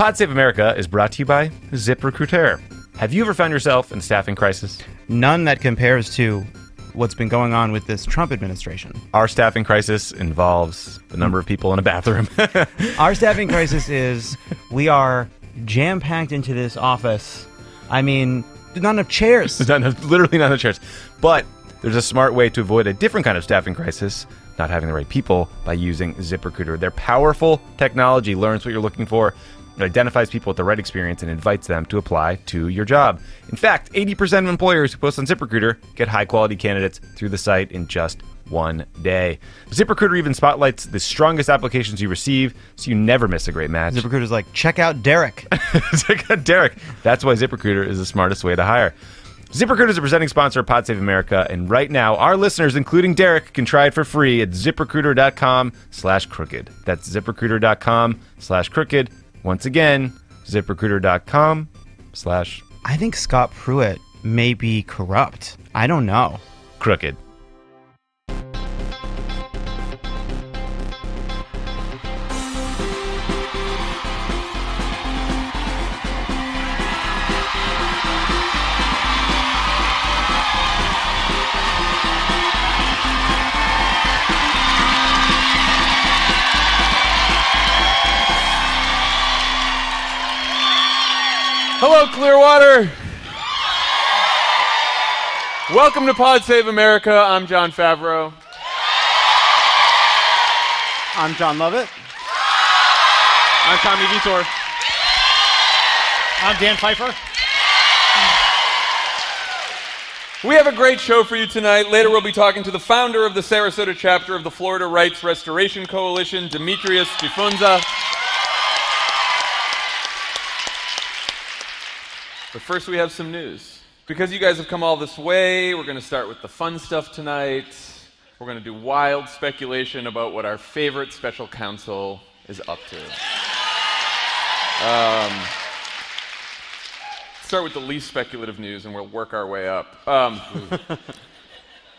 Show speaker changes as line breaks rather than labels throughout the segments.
Pod Save America is brought to you by ZipRecruiter. Have you ever found yourself in a staffing crisis?
None that compares to what's been going on with this Trump administration.
Our staffing crisis involves the number of people in a bathroom.
Our staffing crisis is we are jam-packed into this office. I mean, there's not enough chairs.
Literally not enough chairs. But there's a smart way to avoid a different kind of staffing crisis, not having the right people, by using ZipRecruiter. Their powerful technology learns what you're looking for. It identifies people with the right experience and invites them to apply to your job. In fact, 80% of employers who post on ZipRecruiter get high-quality candidates through the site in just one day. ZipRecruiter even spotlights the strongest applications you receive, so you never miss a great match.
ZipRecruiter's like, check out Derek.
Check out Derek. That's why ZipRecruiter is the smartest way to hire. ZipRecruiter is a presenting sponsor of Pod Save America, and right now, our listeners, including Derek, can try it for free at ZipRecruiter.com/crooked. That's ZipRecruiter.com/crooked. Once again, ZipRecruiter.com/
I think Scott Pruitt may be corrupt. I don't know.
crooked.
Hello, Clearwater. Welcome to Pod Save America. I'm John Favreau.
I'm John Lovett.
I'm Tommy Vitor.
I'm Dan Pfeiffer.
We have a great show for you tonight. Later, we'll be talking to the founder of the Sarasota chapter of the Florida Rights Restoration Coalition, Demetrius Jifunza. But first, we have some news. Because you guys have come all this way, we're going to start with the fun stuff tonight. We're going to do wild speculation about what our favorite special counsel is up to. Start with the least speculative news, and we'll work our way up.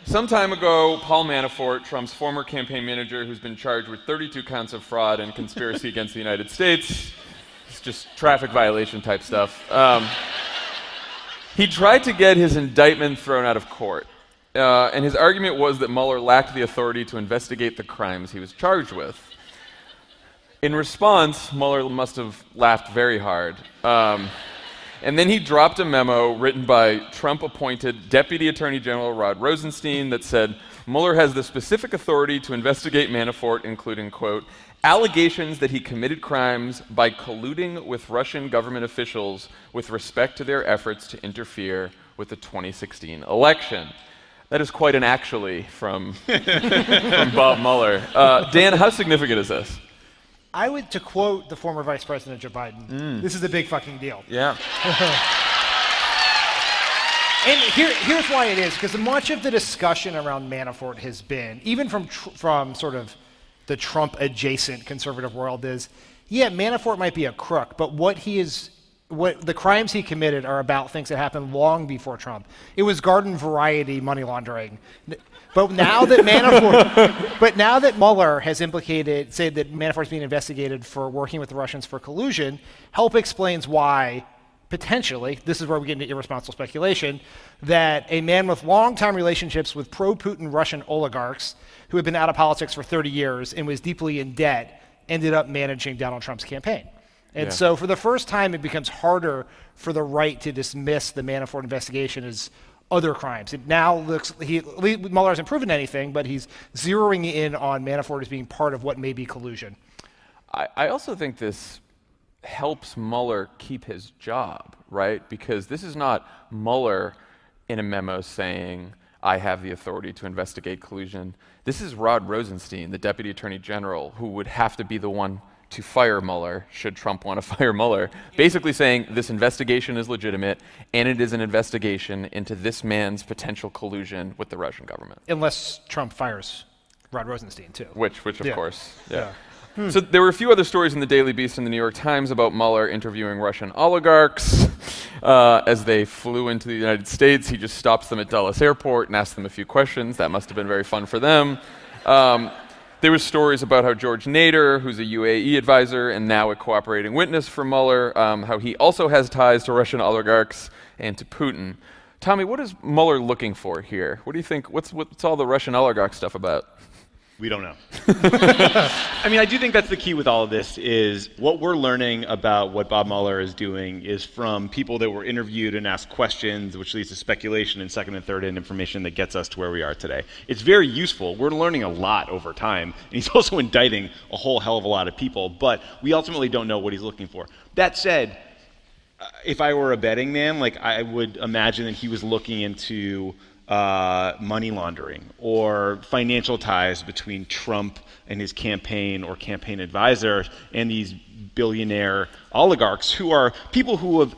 Some time ago, Paul Manafort, Trump's former campaign manager, who's been charged with 32 counts of fraud and conspiracy against the United States, it's just traffic violation type stuff. He tried to get his indictment thrown out of court, and his argument was that Mueller lacked the authority to investigate the crimes he was charged with. In response, Mueller must have laughed very hard, and then he dropped a memo written by Trump-appointed Deputy Attorney General Rod Rosenstein that said, Mueller has the specific authority to investigate Manafort, including, quote, allegations that he committed crimes by colluding with Russian government officials with respect to their efforts to interfere with the 2016 election. That is quite an actually from Bob Mueller. Dan, how significant is this?
I would, to quote the former Vice President Joe Biden, this is a big fucking deal.
Yeah.
And here's why it is, because much of the discussion around Manafort has been, even from sort of the Trump-adjacent conservative world, is, yeah, Manafort might be a crook, but what the crimes he committed are about things that happened long before Trump. It was garden variety money laundering. But now that Mueller has said that Manafort's being investigated for working with the Russians for collusion, help explains why, potentially, this is where we get into irresponsible speculation, that a man with long-time relationships with pro-Putin Russian oligarchs who had been out of politics for 30 years and was deeply in debt ended up managing Donald Trump's campaign. And so for the first time, it becomes harder for the right to dismiss the Manafort investigation as other crimes. It now looks, Mueller hasn't proven anything, but he's zeroing in on Manafort as being part of what may be collusion.
I also think this helps Mueller keep his job, right? Because this is not Mueller in a memo saying, I have the authority to investigate collusion. This is Rod Rosenstein, the Deputy Attorney General, who would have to be the one to fire Mueller, should Trump want to fire Mueller, basically saying this investigation is legitimate, and it is an investigation into this man's potential collusion with the Russian government.
Unless Trump fires Rod Rosenstein, too.
Which of course, yeah. So there were a few other stories in the Daily Beast and the New York Times about Mueller interviewing Russian oligarchs. As they flew into the United States, he just stops them at Dulles Airport and asks them a few questions. That must have been very fun for them. There were stories about how George Nader, who's a UAE advisor and now a cooperating witness for Mueller, how he also has ties to Russian oligarchs and to Putin. Tommy, what is Mueller looking for here? What do you think? What's all the Russian oligarch stuff about?
We don't know. I mean, I do think that's the key with all of this is what we're learning about what Bob Mueller is doing is from people that were interviewed and asked questions, which leads to speculation and second and third hand information that gets us to where we are today. It's very useful. We're learning a lot over time. And he's also indicting a whole hell of a lot of people, but we ultimately don't know what he's looking for. That said, if I were a betting man, like I would imagine that he was looking into money laundering or financial ties between Trump and his campaign or campaign advisor and these billionaire oligarchs who are people who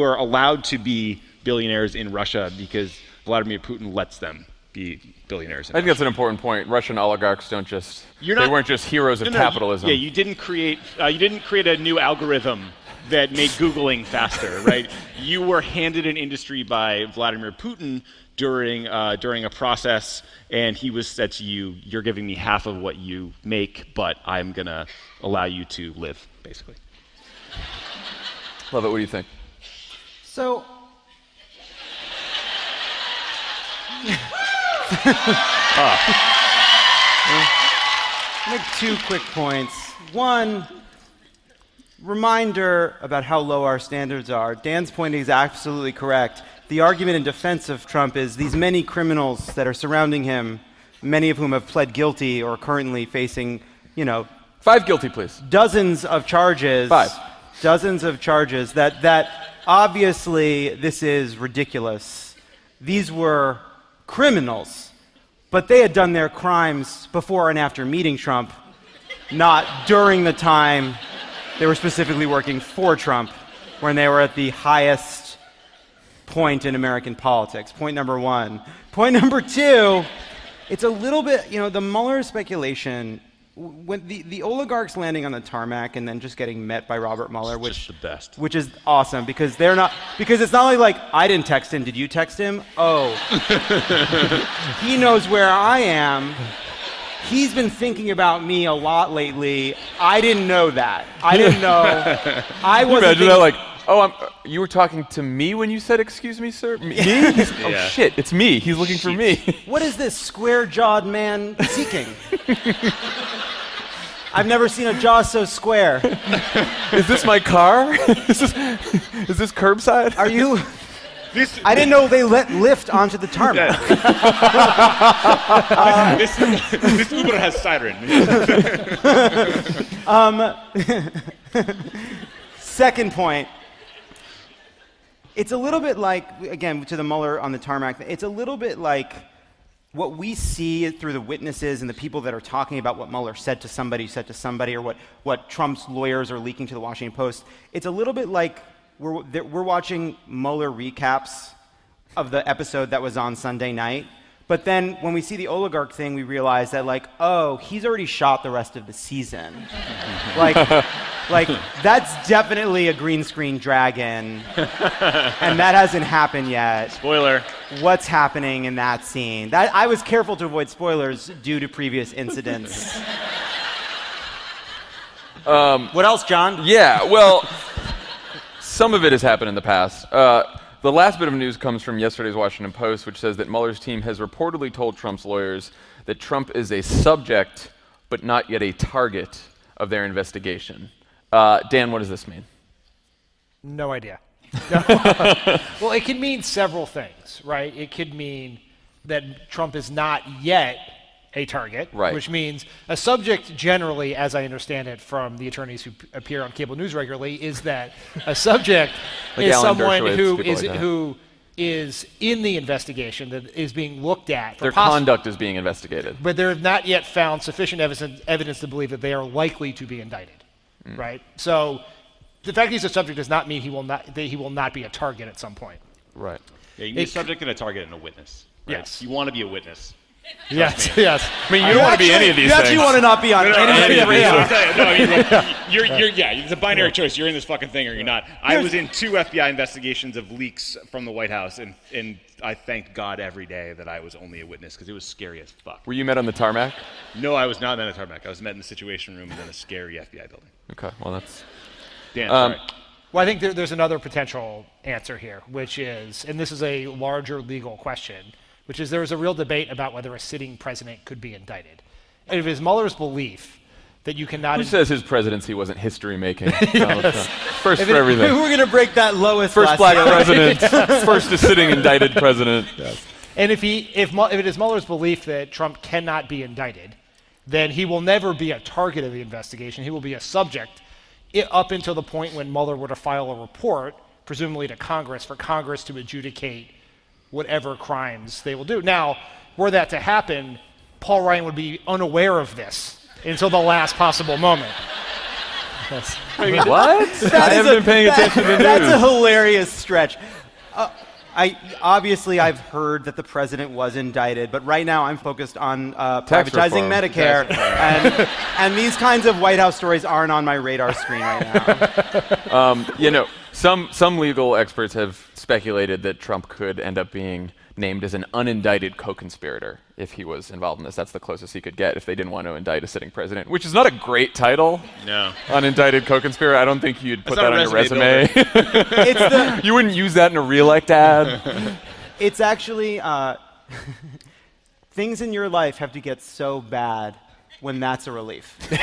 are allowed to be billionaires in Russia because Vladimir Putin lets them be billionaires.
I think that's an important point. Russian oligarchs don't just they weren't just heroes of capitalism.
You didn't create a new algorithm that made Googling faster, right? You were handed an industry by Vladimir Putin during a process, and he said to you, "You're giving me half of what you make, but I'm gonna allow you to live," basically.
Love it. What do you think?
So, make 2 quick points. One, reminder about how low our standards are. Dan's point is absolutely correct. The argument in defense of Trump is these many criminals that are surrounding him, many of whom have pled guilty or are currently facing,
5 guilty pleas.
Dozens of charges.
5.
Dozens of charges that obviously this is ridiculous. These were criminals, but they had done their crimes before and after meeting Trump, not during the time they were specifically working for Trump, when they were at the highest point in American politics. Point number 1. Point number 2, it's a little bit, the Mueller speculation, when the oligarchs landing on the tarmac and then just getting met by Robert Mueller, which is awesome because it's not only like I didn't text him, did you text him? Oh, he knows where I am. He's been thinking about me a lot lately. I didn't know that. I didn't know. I wasn't.
Imagine that, like, you were talking to me when you said, "Excuse me, sir." Me? Oh shit, it's me. He's looking for me.
What is this square-jawed man seeking? I've never seen a jaw so square.
Is this my car? Is this curbside?
Are you? I didn't know they let Lyft onto the tarmac.
This Uber has siren.
Second point. It's a little bit like, again, to the Mueller on the tarmac, it's a little bit like what we see through the witnesses and the people that are talking about what Mueller said to somebody, or what Trump's lawyers are leaking to the Washington Post. It's a little bit like we're watching Mueller recaps of the episode that was on Sunday night. But then when we see the oligarch thing, we realize that, he's already shot the rest of the season. That's definitely a green screen dragon, and that hasn't happened yet.
Spoiler.
What's happening in that scene? I was careful to avoid spoilers due to previous incidents. What else, John?
Yeah, well, some of it has happened in the past. The last bit of news comes from yesterday's Washington Post, which says that Mueller's team has reportedly told Trump's lawyers that Trump is a subject, but not yet a target of their investigation. Dan, what does this mean?
No idea. Well, it could mean several things, right? It could mean that Trump is not yet a target,
right,
which means a subject generally, as I understand it from the attorneys who appear on cable news regularly, is that a subject is someone who is in the investigation that is being looked at.
Their conduct is being investigated.
But they have not yet found sufficient evidence to believe that they are likely to be indicted, right? So the fact that he's a subject does not mean he will not be a target at some point.
Right.
Yeah, you can be a subject and a target and a witness. Right?
Yes.
You want to be a witness.
Yes, yes.
I mean, you don't want to be any of these
You
things.
actually want to not be on any of these.
It's a binary choice. You're in this fucking thing or you're not. I was in 2 FBI investigations of leaks from the White House, and I thanked God every day that I was only a witness because it was scary as fuck.
Were you met on the tarmac?
No, I was not met on the tarmac. I was met in the Situation Room in a scary FBI building.
Okay, well that's...
Dan, sorry.
Well, I think there's another potential answer here, which is, and this is a larger legal question, which is there is a real debate about whether a sitting president could be indicted. And if it is Mueller's belief that you cannot...
Who says his presidency wasn't history-making? First for everything.
We're going to break that lowest
First
last
black
year.
president. First a sitting indicted president. Yes.
And if it is Mueller's belief that Trump cannot be indicted, then he will never be a target of the investigation. He will be a subject up until the point when Mueller were to file a report, presumably to Congress, for Congress to adjudicate whatever crimes they will do. Now, were that to happen, Paul Ryan would be unaware of this until the last possible moment. Yes.
What? I haven't been paying attention to the news.
That's a hilarious stretch. I've heard that the president was indicted, but right now I'm focused on privatizing
reform.
Medicare, and these kinds of White House stories aren't on my radar screen right now.
Some legal experts have speculated that Trump could end up being named as an unindicted co-conspirator if he was involved in this. That's the closest he could get if they didn't want to indict a sitting president, which is not a great title.
No.
Unindicted co-conspirator. I don't think you'd put that on your resume. You wouldn't use that in a reelect ad.
It's actually things in your life have to get so bad when that's a relief.
But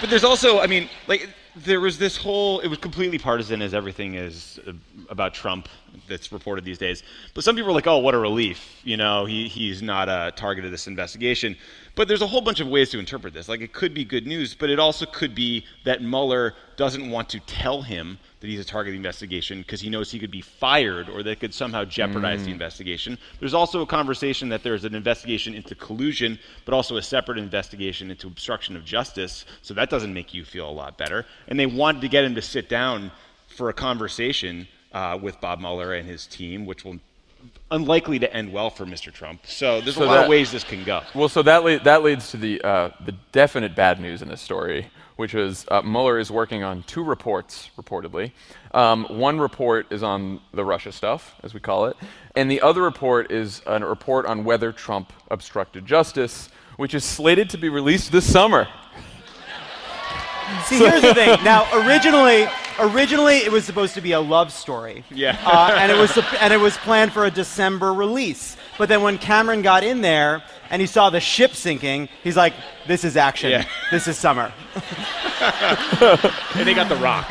there's also, I mean, like, there was this whole, it was completely partisan as everything is about Trump that's reported these days. But some people are like, oh, what a relief. You know, he's not a target of this investigation. But there's a whole bunch of ways to interpret this. Like, it could be good news, but it also could be that Mueller doesn't want to tell him that he's a target of the investigation because he knows he could be fired or that could somehow jeopardize the investigation. There's also a conversation that there's an investigation into collusion, but also a separate investigation into obstruction of justice. So that doesn't make you feel a lot better. And they wanted to get him to sit down for a conversation with Bob Mueller and his team, which will unlikely to end well for Mr. Trump. So there's a lot of ways this can go.
Well, so that leads to the definite bad news in this story, which was Mueller is working on 2 reports, reportedly. One report is on the Russia stuff, as we call it, and the other report is a report on whether Trump obstructed justice, which is slated to be released this summer.
See, here's the thing. Now, originally it was supposed to be a love story.
Yeah.
And it was planned for a December release. But then when Cameron got in there and he saw the ship sinking, he's like, "This is action.
Yeah.
This is summer."
And they got The Rock.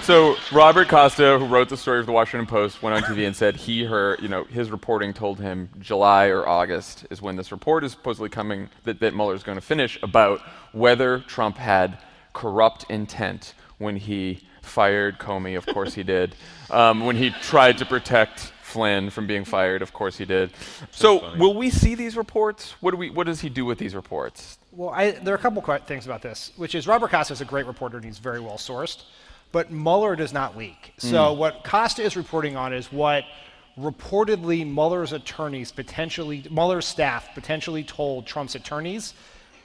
So Robert Costa, who wrote the story for the Washington Post, went on TV and said his reporting told him July or August is when this report is supposedly coming that Mueller is going to finish about whether Trump had corrupt intent when he fired Comey. Of course he did. When he tried to protect Flynn from being fired. Of course he did. So will we see these reports? What does he do with these reports?
Well, there are a couple things about this, which is Robert Costa is a great reporter and he's very well sourced, but Mueller does not leak. So what Costa is reporting on is what reportedly Mueller's staff potentially told Trump's attorneys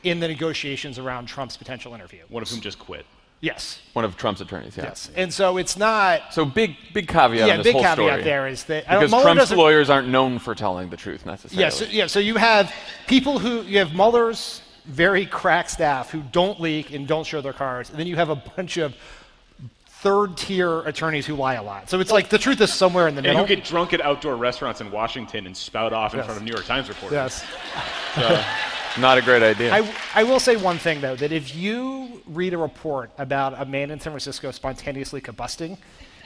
in the negotiations around Trump's potential interview.
One of whom just quit.
Yes.
One of Trump's attorneys, yeah.
Yes. And so it's not...
So big caveat on this
big
whole
caveat
story.
there is that...
Because Trump's lawyers aren't known for telling the truth necessarily.
So you have you have Mueller's very crack staff who don't leak and don't show their cards, and then you have a bunch of third-tier attorneys who lie a lot. So it's like the truth is somewhere in the middle.
And who get drunk at outdoor restaurants in Washington and spout off in front of New York Times reporters.
Yes.
So, not a great idea.
I will say one thing, though, that if you read a report about a man in San Francisco spontaneously combusting,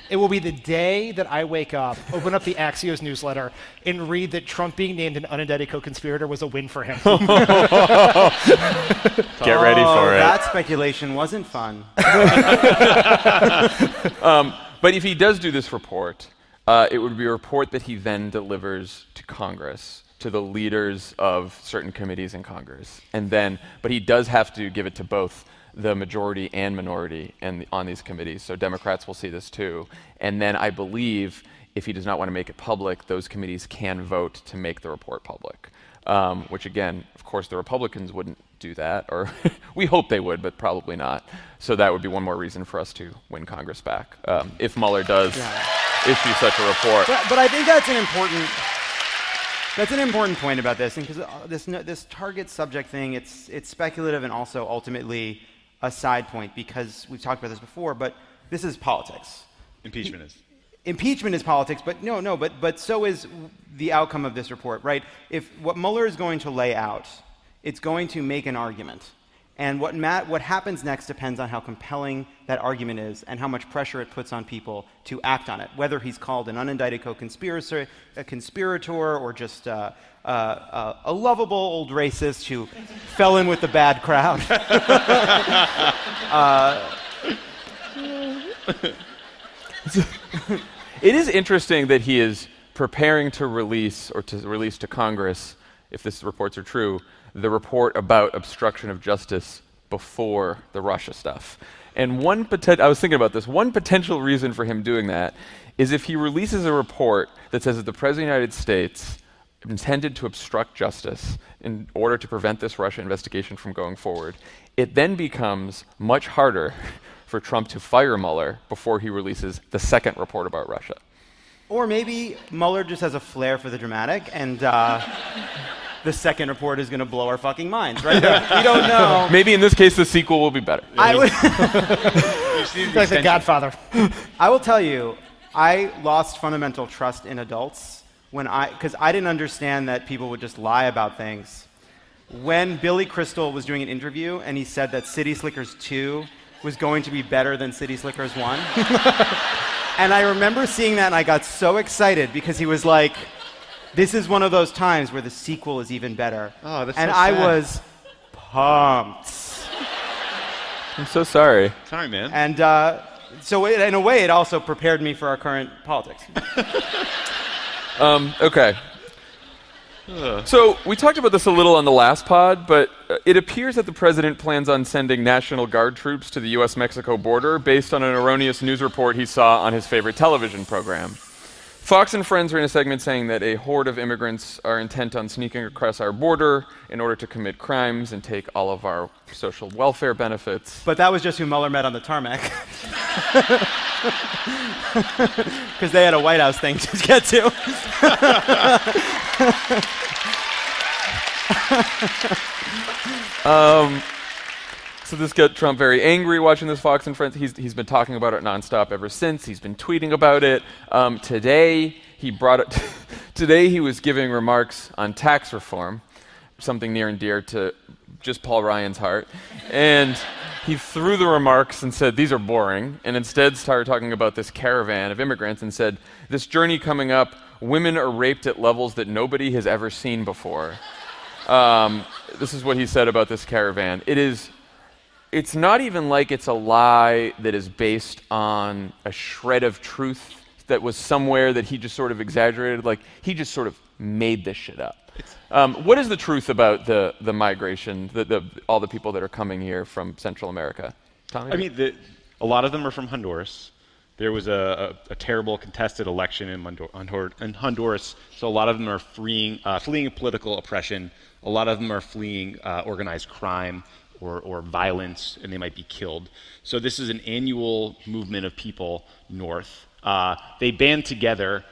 it will be the day that I wake up, open up the Axios newsletter, and read that Trump being named an unindicted co-conspirator was a win for him.
Get ready for it.
That speculation wasn't fun.
But if he does do this report, it would be a report that he then delivers to Congress, to the leaders of certain committees in Congress. But he does have to give it to both the majority and minority on these committees. So Democrats will see this too. And then I believe if he does not want to make it public, those committees can vote to make the report public. Which again, of course, the Republicans wouldn't do that, or we hope they would, but probably not. So that would be one more reason for us to win Congress back, if Mueller does issue such a report.
But I think that's an important point about this, because this target subject thing, it's speculative and also ultimately a side point, because we've talked about this before, but this is politics. Impeachment is politics, but but so is the outcome of this report, right? If what Mueller is going to lay out, it's going to make an argument. And what happens next depends on how compelling that argument is and how much pressure it puts on people to act on it, whether he's called an unindicted co-conspirator, a conspirator, or just a lovable old racist who fell in with the bad crowd.
It is interesting that he is preparing to release to Congress, if these reports are true, the report about obstruction of justice before the Russia stuff. And I was thinking about this, one potential reason for him doing that is if he releases a report that says that the President of the United States intended to obstruct justice in order to prevent this Russia investigation from going forward, it then becomes much harder for Trump to fire Mueller before he releases the second report about Russia.
Or maybe Mueller just has a flair for the dramatic, and the second report is going to blow our fucking minds, right? We don't know.
Maybe in this case, the sequel will be better.
Like The Godfather.
I will tell you, I lost fundamental trust in adults because I didn't understand that people would just lie about things. When Billy Crystal was doing an interview and he said that City Slickers 2 was going to be better than City Slickers 1. And I remember seeing that and I got so excited because he was like, this is one of those times where the sequel is even better.
Oh, that's
and
so
I
sad.
was pumped.
I'm so sorry.
Sorry, man.
And so in a way, it also prepared me for our current politics.
Okay. So we talked about this a little on the last pod, but it appears that the president plans on sending National Guard troops to the U.S.-Mexico border based on an erroneous news report he saw on his favorite television program. Fox and Friends ran a segment saying that a horde of immigrants are intent on sneaking across our border in order to commit crimes and take all of our social welfare benefits.
But that was just who Mueller met on the tarmac. Because they had a White House thing to get to.
So this got Trump very angry watching this Fox and Friends. He's been talking about it nonstop ever since. He's been tweeting about it. Today he was giving remarks on tax reform, something near and dear to just Paul Ryan's heart. And he threw the remarks and said, these are boring, and instead started talking about this caravan of immigrants and said, this journey coming up, women are raped at levels that nobody has ever seen before. This is what he said about this caravan. It's not even like it's a lie that is based on a shred of truth that was somewhere that he just sort of exaggerated. Like, he just sort of made this shit up. What is the truth about the migration, all the people that are coming here from Central America? Tommy?
I mean, a lot of them are from Honduras. There was a terrible contested election in Honduras, so a lot of them are fleeing political oppression. A lot of them are fleeing organized crime or violence, and they might be killed. So this is an annual movement of people north. They band together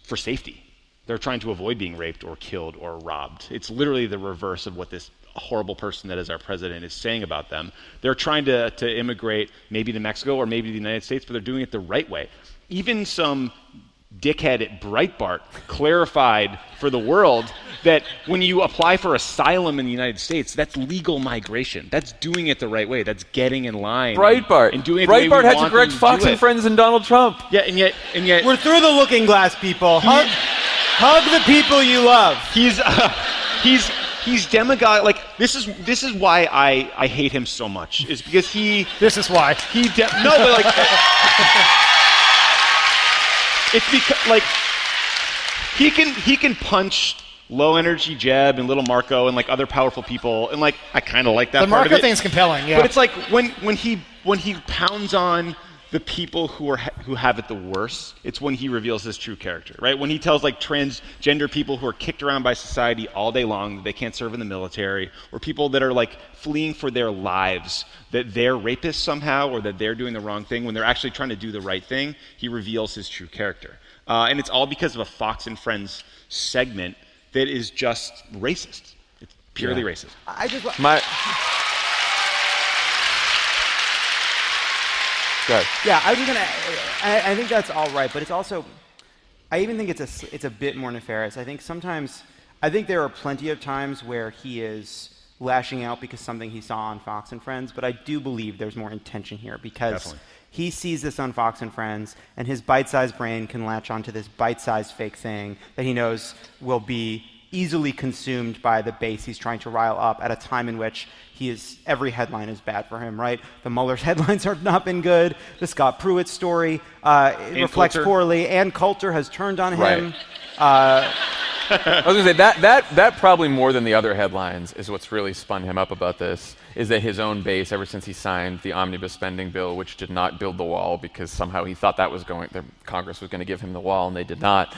for safety. They're trying to avoid being raped or killed or robbed. It's literally the reverse of what this horrible person that is our president is saying about them. They're trying to immigrate maybe to Mexico or maybe to the United States, but they're doing it the right way. Even some dickhead at Breitbart clarified for the world that when you apply for asylum in the United States, that's legal migration. That's doing it the right way. That's getting in line.
Breitbart.
And doing it
Breitbart
the way we
had to
want
correct
them
Fox
do
and
it.
Friends and Donald Trump.
Yeah, and yet
We're through the looking glass, people. Hug the people you love.
He's demagogue. Like this is why I hate him so much. Is because
This is why.
no, but like it's because like he can punch low energy Jeb and little Marco and like other powerful people, and like I kind of like that.
The
part
Marco
of it.
thing's compelling, yeah.
But it's like when he pounds on the people who have it the worst, it's when he reveals his true character, right? When he tells like transgender people who are kicked around by society all day long that they can't serve in the military, or people that are like fleeing for their lives, that they're rapists somehow, or that they're doing the wrong thing, when they're actually trying to do the right thing, he reveals his true character. And it's all because of a Fox and Friends segment that is just racist. It's purely racist.
Yeah, I was gonna. I think that's all right, but it's also. I even think it's a bit more nefarious. I think there are plenty of times where he is lashing out because something he saw on Fox and Friends, but I do believe there's more intention here because he sees this on Fox and Friends, and his bite-sized brain can latch onto this bite-sized fake thing that he knows will be easily consumed by the base he's trying to rile up at a time in which every headline is bad for him, right? The Mueller's headlines have not been good. The Scott Pruitt story reflects poorly. Ann Coulter has turned on him.
I was going to say, that probably more than the other headlines is what's really spun him up about this, is that his own base, ever since he signed the omnibus spending bill, which did not build the wall because somehow he thought Congress was going to give him the wall, and they did not,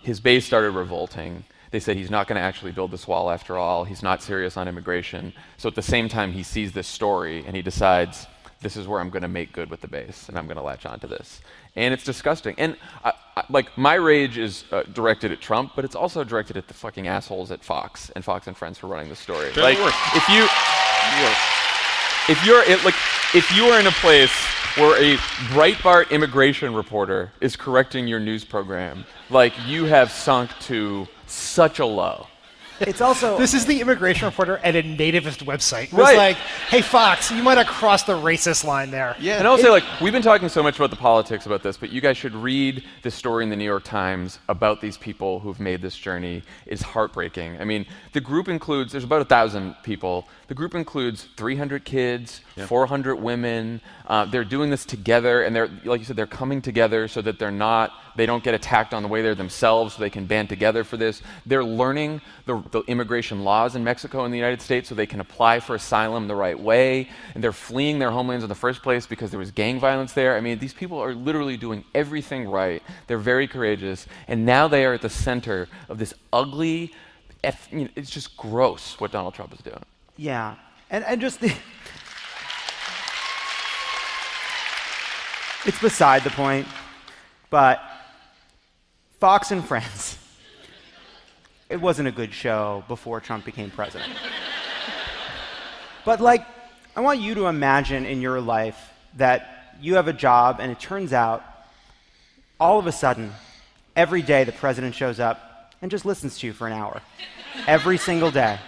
his base started revolting. They said he's not going to actually build this wall after all. He's not serious on immigration. So at the same time, he sees this story, and he decides, this is where I'm going to make good with the base, and I'm going to latch onto this. And it's disgusting. And my rage is directed at Trump, but it's also directed at the fucking assholes at Fox and Friends for running the story. Like, if you are in a place where a Breitbart immigration reporter is correcting your news program, like, you have sunk to such a low.
It's also
this is the immigration reporter at a nativist website. It was like, hey Fox, you might have crossed the racist line there.
Yeah. And I'll say, like, we've been talking so much about the politics about this, but you guys should read this story in the New York Times about these people who've made this journey. It's heartbreaking. I mean, the group includes, there's about 1,000 people. The group includes 300 kids, 400 women. They're doing this together, and they're, like you said, they're coming together so that they don't get attacked on the way they're themselves, so they can band together for this. They're learning the immigration laws in Mexico and the United States so they can apply for asylum the right way, and they're fleeing their homelands in the first place because there was gang violence there. I mean, these people are literally doing everything right. They're very courageous, and now they are at the center of this ugly, it's just gross what Donald Trump is doing.
Yeah, and just the... It's beside the point, but Fox and Friends, it wasn't a good show before Trump became president. But, like, I want you to imagine in your life that you have a job, and it turns out, all of a sudden, every day the president shows up and just listens to you for an hour. Every single day.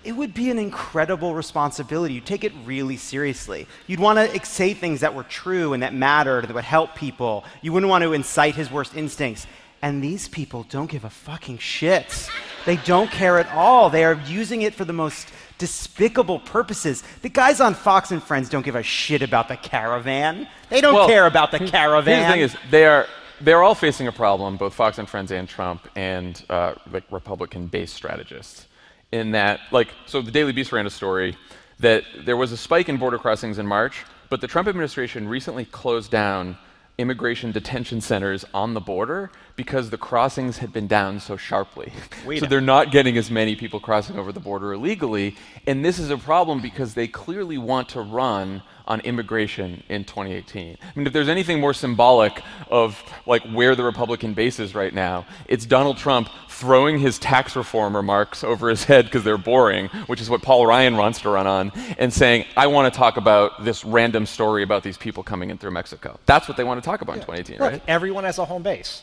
It would be an incredible responsibility. You'd take it really seriously. You'd want to say things that were true and that mattered, that would help people. You wouldn't want to incite his worst instincts. And these people don't give a fucking shit. They don't care at all. They are using it for the most despicable purposes. The guys on Fox and Friends don't give a shit about the caravan. They don't care about the caravan.
Here's the thing is, they're all facing a problem, both Fox and Friends and Trump and like Republican-based strategists. In that, so the Daily Beast ran a story that there was a spike in border crossings in March, but the Trump administration recently closed down immigration detention centers on the border because the crossings had been down so sharply. So they're not getting as many people crossing over the border illegally, and this is a problem because they clearly want to run on immigration in 2018. I mean, if there's anything more symbolic of like where the Republican base is right now, it's Donald Trump throwing his tax reform remarks over his head because they're boring, which is what Paul Ryan wants to run on, and saying, I want to talk about this random story about these people coming in through Mexico. That's what they want to talk about in 2018,
Look,
right?
Everyone has a home base.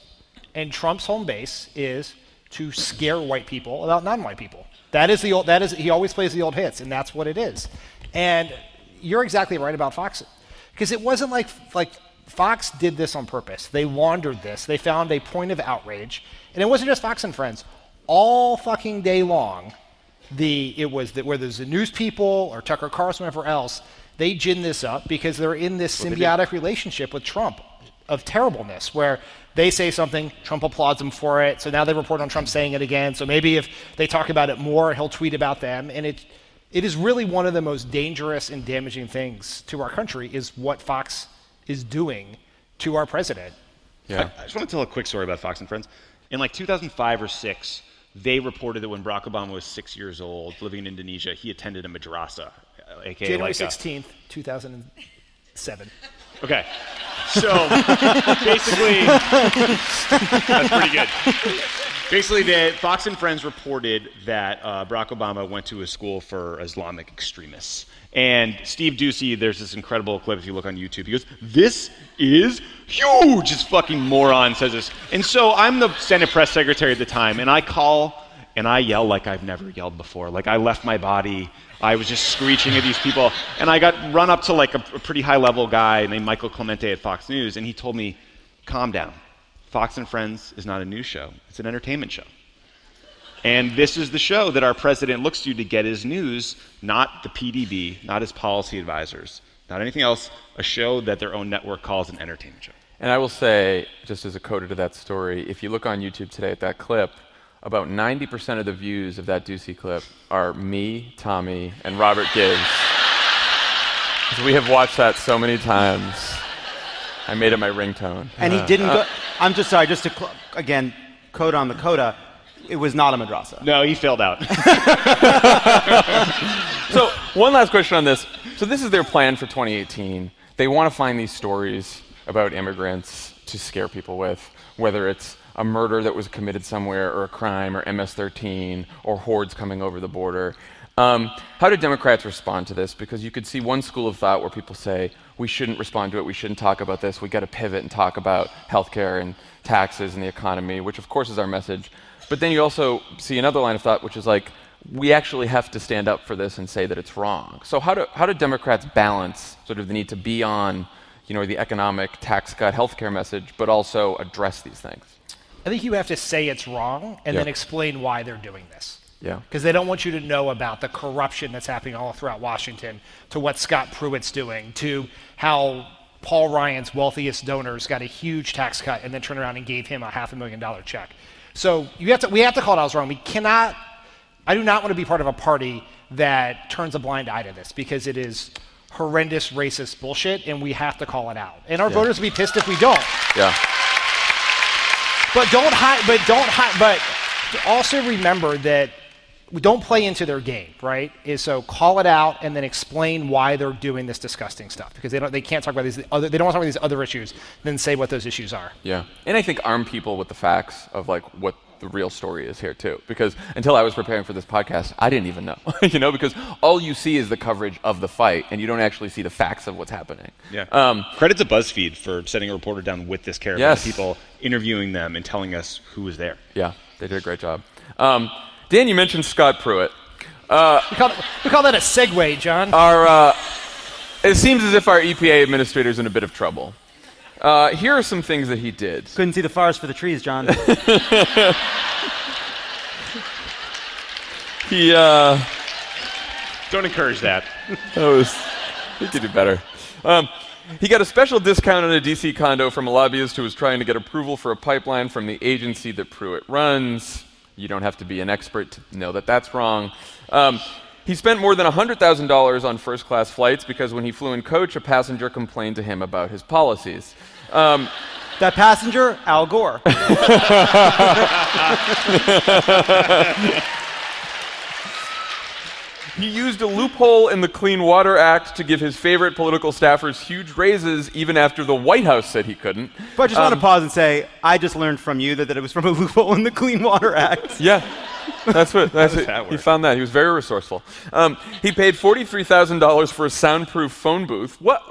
And Trump's home base is to scare white people about non-white people. He always plays the old hits, and that's what it is. And you're exactly right about Fox. Because it wasn't like Fox did this on purpose. They laundered this. They found a point of outrage. And it wasn't just Fox and Friends. All fucking day long, whether there's the news people or Tucker Carlson or whoever else, they gin this up because they're in this symbiotic relationship with Trump of terribleness where they say something, Trump applauds them for it, so now they report on Trump saying it again, so maybe if they talk about it more, he'll tweet about them, and it is really one of the most dangerous and damaging things to our country is what Fox is doing to our president.
Yeah.
I just want to tell a quick story about Fox and Friends. In like 2005 or 6, they reported that when Barack Obama was 6 years old, living in Indonesia, he attended a madrasa, aka
January
like
16th, 2007.
Okay. So basically, that's pretty good. Basically, Fox and Friends reported that Barack Obama went to a school for Islamic extremists. And Steve Doocy, there's this incredible clip if you look on YouTube. He goes, "This is huge!" This fucking moron says this. And so I'm the Senate press secretary at the time, and I call and I yell like I've never yelled before. Like I left my body. I was just screeching at these people. And I got run up to like a pretty high-level guy named Michael Clemente at Fox News, and he told me, "Calm down. Fox and Friends is not a news show. It's an entertainment show. And this is the show that our president looks to get his news, not the PDB, not his policy advisors, not anything else, a show that their own network calls an entertainment show."
And I will say, just as a coda to that story, if you look on YouTube today at that clip, about 90% of the views of that Doocy clip are me, Tommy, and Robert Gibbs. So we have watched that so many times. I made it my ringtone.
And he didn't go. I'm just sorry, just to, again, coda on the coda, it was not a madrasa.
No, he filled out.
So one last question on this. So this is their plan for 2018. They want to find these stories about immigrants to scare people with, whether it's a murder that was committed somewhere or a crime or MS-13 or hordes coming over the border. How do Democrats respond to this? Because you could see one school of thought where people say, we shouldn't respond to it, we shouldn't talk about this, we got to pivot and talk about healthcare and taxes and the economy, which of course is our message. But then you also see another line of thought, which is like, we actually have to stand up for this and say that it's wrong. So how do Democrats balance sort of the need to be on, the economic tax cut healthcare message, but also address these things?
I think you have to say it's wrong and then explain why they're doing this.
Yeah.
Because they don't want you to know about the corruption that's happening all throughout Washington, to what Scott Pruitt's doing, to how Paul Ryan's wealthiest donors got a huge tax cut and then turned around and gave him a $500,000 check. So we have to call it out as wrong. I do not want to be part of a party that turns a blind eye to this, because it is horrendous racist bullshit, and we have to call it out. And our voters will be pissed if we don't.
Yeah.
But also remember that we don't play into their game, right? So call it out and then explain why they're doing this disgusting stuff, because they can't talk about they don't want to talk about these other issues, then say what those issues are.
Yeah. And I think arm people with the facts of like what the real story is here too, because until I was preparing for this podcast, I didn't even know, because all you see is the coverage of the fight and you don't actually see the facts of what's happening.
Yeah. Credit to BuzzFeed for sending a reporter down with this caravan of people, interviewing them and telling us who was there.
Yeah, they did a great job. Dan, you mentioned Scott Pruitt.
We call that a segue, John.
It seems as if our EPA administrator is in a bit of trouble. Here are some things that he did.
Couldn't see the forest for the trees, John.
He
Don't encourage that.
He could do better. He got a special discount on a DC condo from a lobbyist who was trying to get approval for a pipeline from the agency that Pruitt runs. You don't have to be an expert to know that that's wrong. He spent more than $100,000 on first-class flights because when he flew in coach, a passenger complained to him about his policies.
That passenger, Al Gore.
He used a loophole in the Clean Water Act to give his favorite political staffers huge raises even after the White House said he couldn't.
But I just want to pause and say, I just learned from you that it was from a loophole in the Clean Water Act.
Yeah, that's it. He found that. He was very resourceful. He paid $43,000 for a soundproof phone booth. What?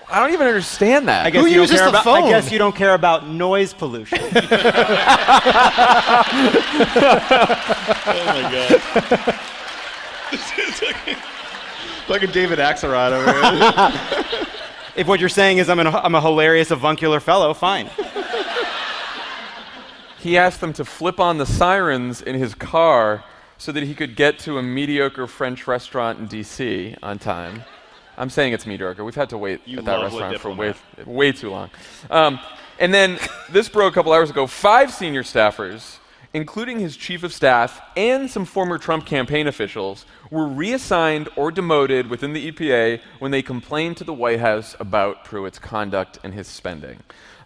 I don't even understand that.
Who uses the phone? I guess you don't care about noise pollution.
Oh my God. Like a David Axelrod over here.
If what you're saying is I'm a hilarious avuncular fellow, fine.
He asked them to flip on the sirens in his car so that he could get to a mediocre French restaurant in D.C. on time. I'm saying it's mediocre. We've had to wait at that restaurant for way too long. And then this broke a couple hours ago. 5 senior staffers including his chief of staff and some former Trump campaign officials, were reassigned or demoted within the EPA when they complained to the White House about Pruitt's conduct and his spending.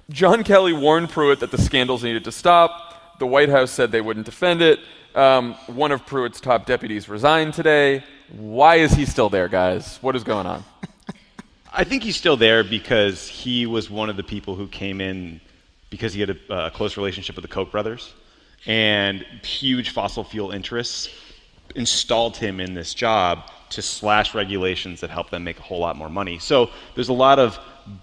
John Kelly warned Pruitt that the scandals needed to stop. The White House said they wouldn't defend it. One of Pruitt's top deputies resigned today. Why is he still there, guys? What is going on?
I think he's still there because he was one of the people who came in because he had a close relationship with the Koch brothers, and huge fossil fuel interests installed him in this job to slash regulations that help them make a whole lot more money. So there's a lot of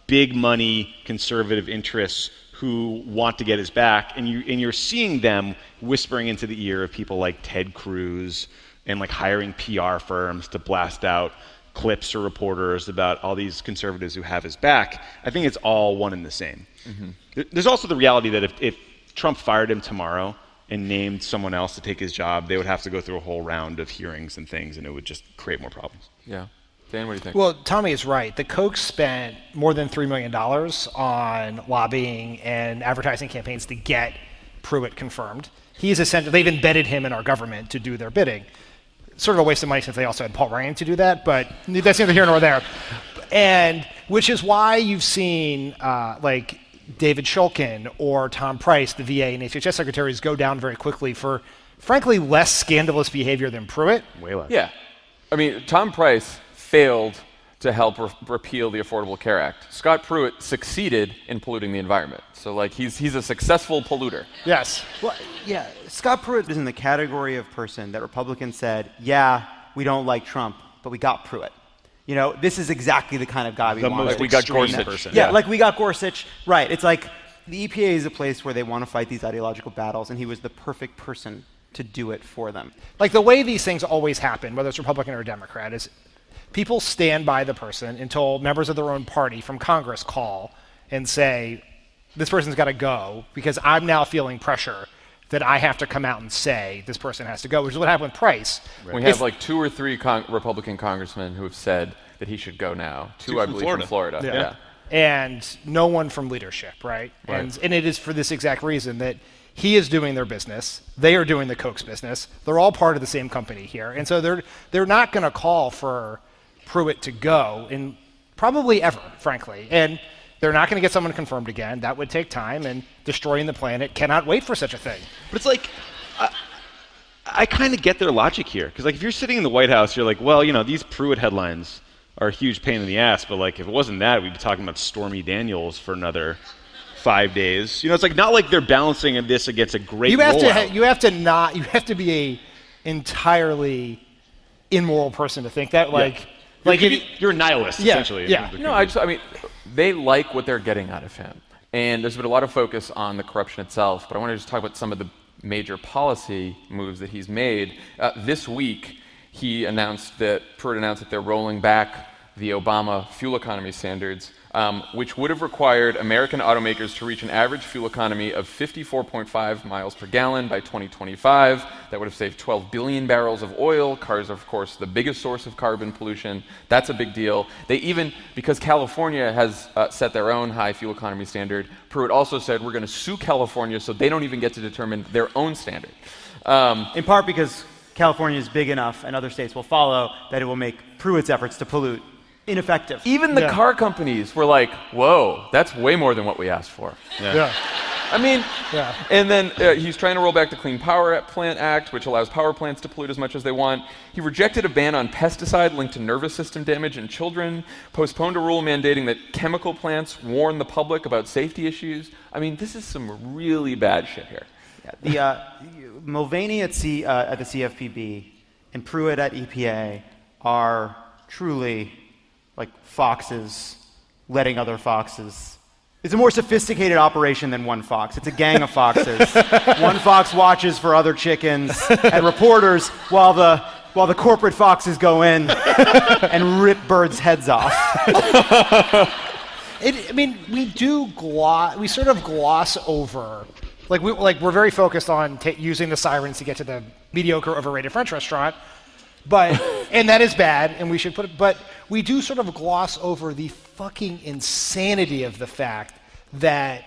big money conservative interests who want to get his back, and you're seeing them whispering into the ear of people like Ted Cruz and like hiring PR firms to blast out clips or reporters about all these conservatives who have his back. I think it's all one and the same. Mm-hmm. There's also the reality that if Trump fired him tomorrow and named someone else to take his job, they would have to go through a whole round of hearings and things, and it would just create more problems.
Yeah. Dan, what do you think?
Well, Tommy is right. The Koch spent more than $3 million on lobbying and advertising campaigns to get Pruitt confirmed. He's essentially, they've embedded him in our government to do their bidding. Sort of a waste of money since they also had Paul Ryan to do that, but that's neither here nor there. And which is why you've seen like David Shulkin or Tom Price, the VA and HHS secretaries, go down very quickly for, frankly, less scandalous behavior than Pruitt.
Way less.
Yeah. I mean, Tom Price failed to help repeal the Affordable Care Act. Scott Pruitt succeeded in polluting the environment. So, like, he's a successful polluter.
Yes.
Well, yeah, Scott Pruitt is in the category of person that Republicans said, yeah, we don't like Trump, but we got Pruitt. You know, this is exactly the kind of guy we want.
Like we got Gorsuch.
Person.
Yeah, like we got Gorsuch. Right. It's like the EPA is a place where they want to fight these ideological battles, and he was the perfect person to do it for them.
Like the way these things always happen, whether it's Republican or Democrat, is people stand by the person until members of their own party from Congress call and say, this person's got to go because I'm now feeling pressure that I have to come out and say this person has to go, which is what happened with Price.
Right. We have like 2 or 3 Republican congressmen who have said that he should go now. 2, I believe, from Florida.
Yeah. And no one from leadership, right? And it is for this exact reason that he is doing their business. They are doing the Koch's business. They're all part of the same company here. And so they're not going to call for Pruitt to go, and probably ever, frankly. And they're not going to get someone confirmed again. That would take time, and destroying the planet cannot wait for such a thing.
But it's like, I kind of get their logic here. Because like, if you're sitting in the White House, you're like, well, you know, these Pruitt headlines are a huge pain in the ass. But like, if it wasn't that, we'd be talking about Stormy Daniels for another 5 days. You know, it's like not like they're balancing this against a great rollout.
You have to be a entirely immoral person to think that. Like,
you're a nihilist, essentially.
Yeah.
No, I mean, they like what they're getting out of him. And there's been a lot of focus on the corruption itself, but I want to just talk about some of the major policy moves that he's made. This week, Pruitt announced that they're rolling back the Obama fuel economy standards, which would have required American automakers to reach an average fuel economy of 54.5 miles per gallon by 2025. That would have saved 12 billion barrels of oil. Cars are, of course, the biggest source of carbon pollution. That's a big deal. They even, because California has set their own high fuel economy standard, Pruitt also said, we're going to sue California so they don't even get to determine their own standard.
In part because California is big enough, and other states will follow, that it will make Pruitt's efforts to pollute ineffective.
Even the car companies were like, whoa, that's way more than what we asked for.
Yeah.
I mean, and then he's trying to roll back the Clean Power Plant Act, which allows power plants to pollute as much as they want. He rejected a ban on pesticide linked to nervous system damage in children, postponed a rule mandating that chemical plants warn the public about safety issues. I mean, this is some really bad shit here.
Yeah, Mulvaney at the CFPB and Pruitt at EPA are truly like foxes letting other foxes. It's a more sophisticated operation than one fox. It's a gang of foxes. One fox watches for other chickens and reporters while the corporate foxes go in and rip birds' heads off.
We sort of gloss over. We're very focused on using the sirens to get to the mediocre, overrated French restaurant, and that is bad, and we should put it. But we do sort of gloss over the fucking insanity of the fact that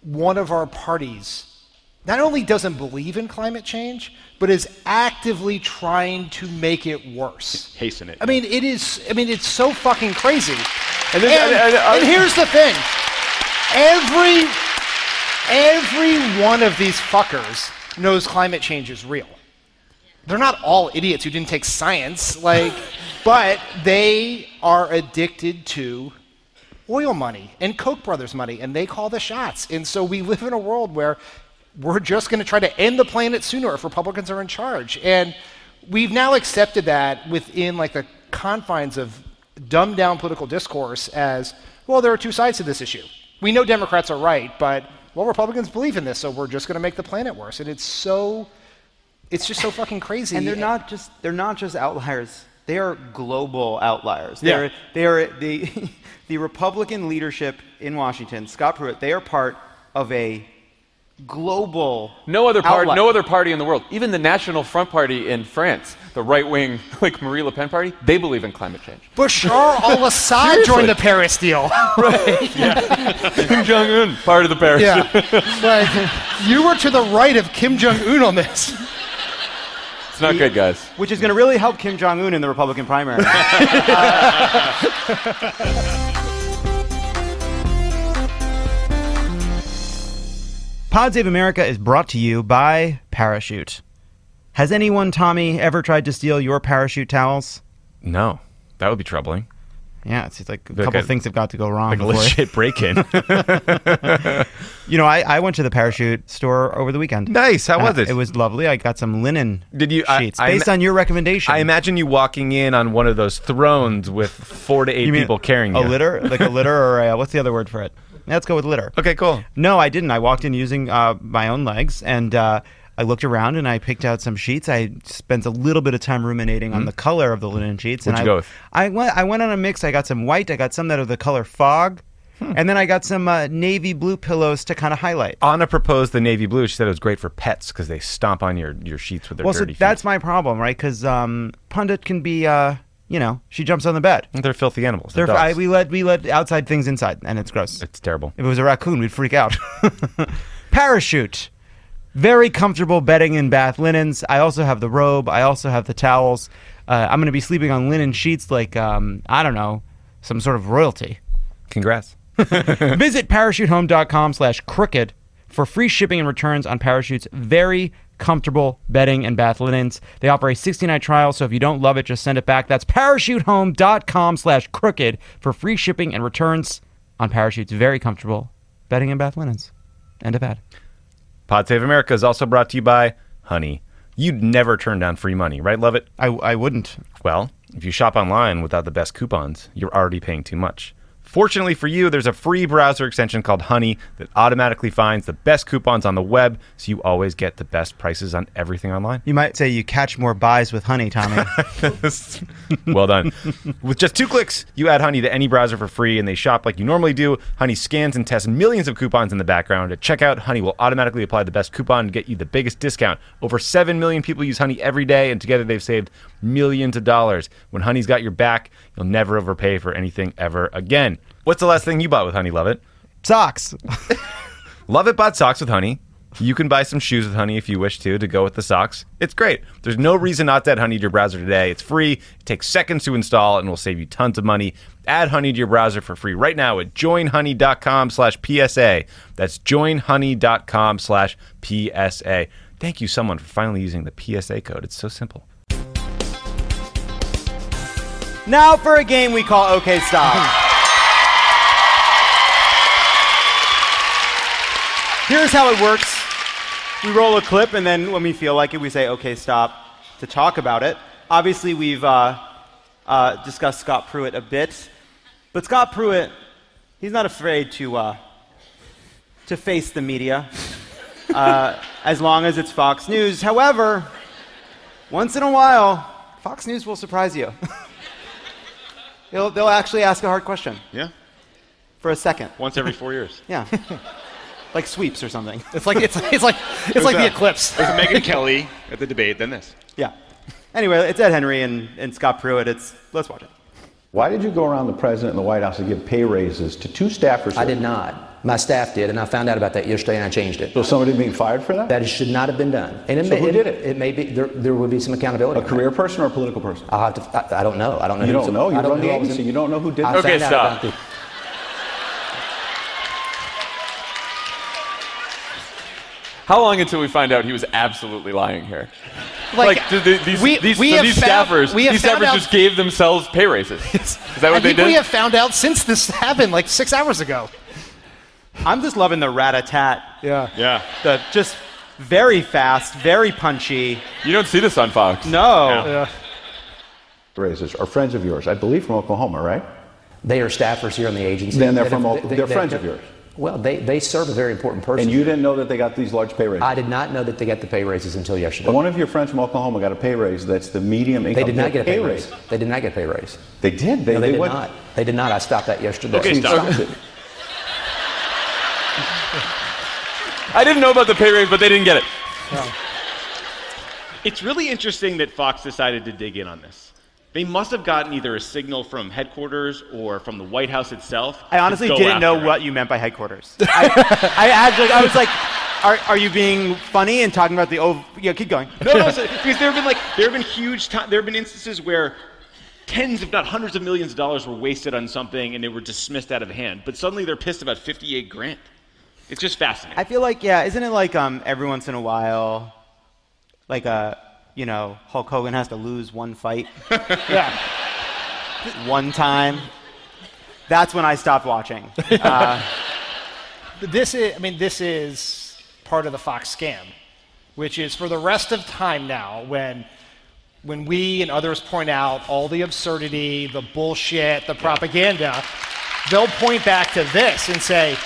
one of our parties not only doesn't believe in climate change, but is actively trying to make it worse.
Hasten it.
It's so fucking crazy.
And
here's the thing. Every one of these fuckers knows climate change is real. They're not all idiots who didn't take science, but they are addicted to oil money and Koch brothers money, and they call the shots. And so we live in a world where we're just going to try to end the planet sooner if Republicans are in charge. And we've now accepted that within the confines of dumbed down political discourse as, well, there are two sides to this issue. We know Democrats are right, but, well, Republicans believe in this, so we're just going to make the planet worse. And it's just so fucking crazy.
And they're not just outliers. They are global outliers.
Yeah.
They are the Republican leadership in Washington, Scott Pruitt, they are part of a global
no other
outlier.
party in the world, even the National Front Party in France, the right-wing Marie Le Pen party, they believe in climate change.
Bashar al-Assad joined the Paris deal.
Right. Yeah. Kim Jong-un, part of the Paris deal.
Yeah. You were to the right of Kim Jong-un on this.
It's not good, guys.
Which is going to really help Kim Jong-un in the Republican primary.
Pod Save America is brought to you by Parachute. Has anyone, Tommy, ever tried to steal your parachute towels?
No, that would be troubling.
Yeah, it's like a couple things have got to go wrong.
Like a legit break-in.
I went to the parachute store over the weekend.
Nice. How was it?
It was lovely. I got some linen sheets
I
based on your recommendation.
I imagine you walking in on one of those thrones with 4 to 8 people carrying you.
A litter? Like a litter or what's the other word for it? Let's go with litter.
Okay, cool.
No, I didn't. I walked in using my own legs, and I looked around and I picked out some sheets. I spent a little bit of time ruminating on the color of the linen sheets.
What'd you go with?
I went on a mix. I got some white. I got some that are the color fog. And then I got some navy blue pillows to kind of highlight.
Anna proposed the navy blue. She said it was great for pets because they stomp on your sheets with their dirty feet.
That's my problem, right? Because Pundit can be... she jumps on the bed.
They're filthy animals. They're dogs.
We let outside things inside, and it's gross.
It's terrible.
If it was a raccoon, we'd freak out. Parachute. Very comfortable bedding in bath linens. I also have the robe. I also have the towels. I'm going to be sleeping on linen sheets like, some sort of royalty.
Congrats.
Visit parachutehome.com/crooked for free shipping and returns on Parachute's very comfortable bedding and bath linens. They offer a 60-night trial, so if you don't love it, just send it back. That's parachutehome.com/crooked for free shipping and returns on Parachute's very comfortable bedding and bath linens. End of ad.
Pod Save America is also brought to you by Honey. You'd never turn down free money, right, Love It?
I wouldn't.
Well, if you shop online without the best coupons, you're already paying too much. Fortunately for you, there's a free browser extension called Honey that automatically finds the best coupons on the web, so you always get the best prices on everything online.
You might say you catch more buys with Honey, Tommy.
Well done. With just 2 clicks, you add Honey to any browser for free, and they shop like you normally do. Honey scans and tests millions of coupons in the background. At checkout, Honey will automatically apply the best coupon and get you the biggest discount. Over 7 million people use Honey every day, and together they've saved millions of dollars. When Honey's got your back, you'll never overpay for anything ever again. What's the last thing you bought with Honey, Love It?
Socks.
Love It bought socks with Honey. You can buy some shoes with Honey if you wish to go with the socks. It's great. There's no reason not to add Honey to your browser today. It's free. It takes seconds to install and will save you tons of money. Add Honey to your browser for free right now at joinhoney.com/PSA. That's joinhoney.com/PSA. Thank you, someone, for finally using the PSA code. It's so simple.
Now for a game we call OK Stop. Here's how it works. We roll a clip, and then when we feel like it, we say, OK, stop, to talk about it. Obviously, we've discussed Scott Pruitt a bit. But Scott Pruitt, he's not afraid to face the media, as long as it's Fox News. However, once in a while, Fox News will surprise you. They'll actually ask a hard question.
Yeah.
For a second.
Once every 4 years.
Yeah. Like sweeps or something.
It's like the eclipse.
There's Megyn Kelly at the debate, then this.
Yeah. Anyway, it's Ed Henry and Scott Pruitt. Let's watch it.
Why did you go around the president and the White House and give pay raises to 2 staffers?
I did not.
My staff did, and I found out about that yesterday, and I changed it.
So somebody being fired for that?
That should not have been done. And
So who did it?
It may be there would be some accountability.
A career person or a political person?
I'll have to. I don't know. I don't know.
You
who-
don't know? You
I don't
run the
know.
agency. You don't know who did
I
that?
Okay,
found out
stop.
about the-
How long until we find out he was absolutely lying here?
Like,
These
we have found-
staffers,
we have
these
found
staffers
out-
just gave themselves pay raises. Is that what
I
they
think
did?
we have found out since this happened, like 6 hours ago.
I'm just loving the rat-a-tat.
Yeah.
Yeah.
The just very fast, very punchy.
You don't see this on Fox.
No.
Yeah.
Raises are friends of yours, I believe, from Oklahoma, right?
They are staffers here on the agency.
Then they're
That
from
have-
they're friends of yours.
Well, they serve a very important person.
And you didn't know that they got these large pay raises?
I did not know that they got the pay raises until yesterday.
One of your friends from Oklahoma got a pay raise that's the medium income.
They did not get a pay raise. They did not get a pay raise.
They did?
No, they did
what-
not. They did not. I stopped that yesterday.
Okay,
You
stop.
stopped it.
I didn't know about the pay raise, but they didn't get it.
It's really interesting that Fox decided to dig in on this. They must have gotten either a signal from headquarters or from the White House itself.
I honestly
to go
didn't know
after it.
what you meant by headquarters. I was like, are you being funny and talking about the yeah, keep going.
No, because there have been huge there have been instances where tens, if not hundreds of millions of dollars were wasted on something and they were dismissed out of hand. But suddenly they're pissed about 58 grand. It's just fascinating.
I feel like, yeah, isn't it like every once in a while, like Hulk Hogan has to lose one fight
Yeah.
one time? That's when I stopped watching.
This is part of the Fox scam, which is for the rest of time now, when we and others point out all the absurdity, the bullshit, the propaganda, they'll point back to this and say,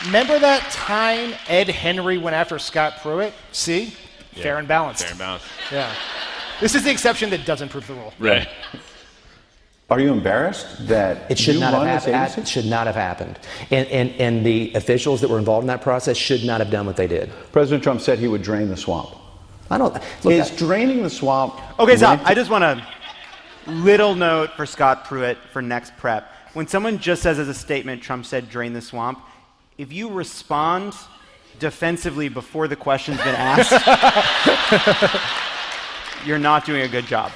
remember that time Ed Henry went after Scott Pruitt? See? Fair and balanced.
Fair and balanced.
Yeah. This is the exception that doesn't prove the rule.
Right.
Are you embarrassed that
It should
you
not
run
have
this
happened.
agency?
It should not have happened. And the officials that were involved in that process should not have done what they did.
President Trump said he would drain the swamp.
I don't. Look,
Is draining the swamp...
Okay, stop.
rent-
I just want a little note for Scott Pruitt for next prep. When someone just says as a statement, Trump said drain the swamp, if you respond defensively before the question's been asked, you're not doing a good job.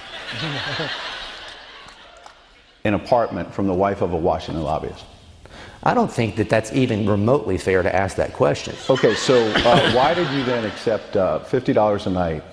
An apartment from the wife of a Washington lobbyist.
I don't think that that's even remotely fair to ask that question.
Okay, so why did you then accept $50 a night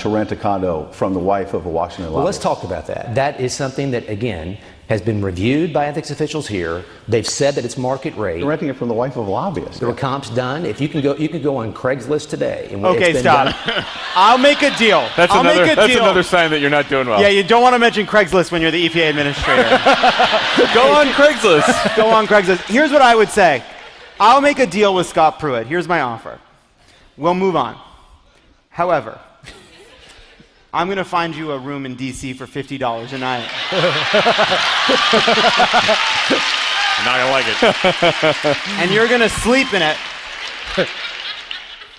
to rent a condo from the wife of a Washington
Well, let's
lobbyist?
talk about that. That is something that, again, has been reviewed by ethics officials here. They've said that it's market rate.
You're renting it from the wife of a lobbyist.
There were comps done. If you can go on Craigslist today. And
Okay,
it's been
stop.
done.
I'll make a deal.
That's
I'll make a
that's
deal.
another sign that you're not doing well.
Yeah, you don't want to mention Craigslist when you're the EPA administrator.
Go on Craigslist.
Go on Craigslist. Here's what I would say. I'll make a deal with Scott Pruitt. Here's my offer. We'll move on. However, I'm going to find you a room in D.C. for $50 a night.
You're not gonna like it.
And you're going to sleep in it.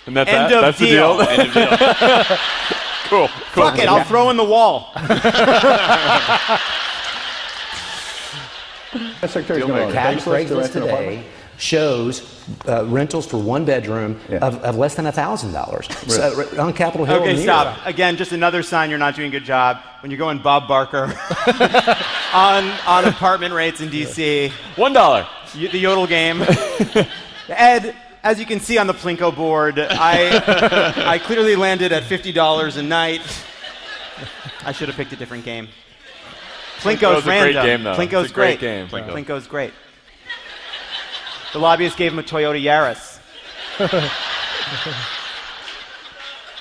And that's
End
that?
of
That's
deal.
the deal.
End of deal.
Cool.
Fuck it, I'll throw in the wall.
Secretary's going to
Cat Craigslist today shows rentals for one bedroom of less than $1,000 on Capitol Hill.
Okay,
in New
stop.
York.
Again, just another sign you're not doing a good job when you're going Bob Barker on apartment rates in D.C.
$1.
The Yodel game. Ed, as you can see on the Plinko board, I clearly landed at $50 a night. I should have picked a different game. Plinko's
a great
random.
game, though.
Plinko's
It's a great
great.
game, Plinko.
Plinko's great. The lobbyist gave him a Toyota Yaris.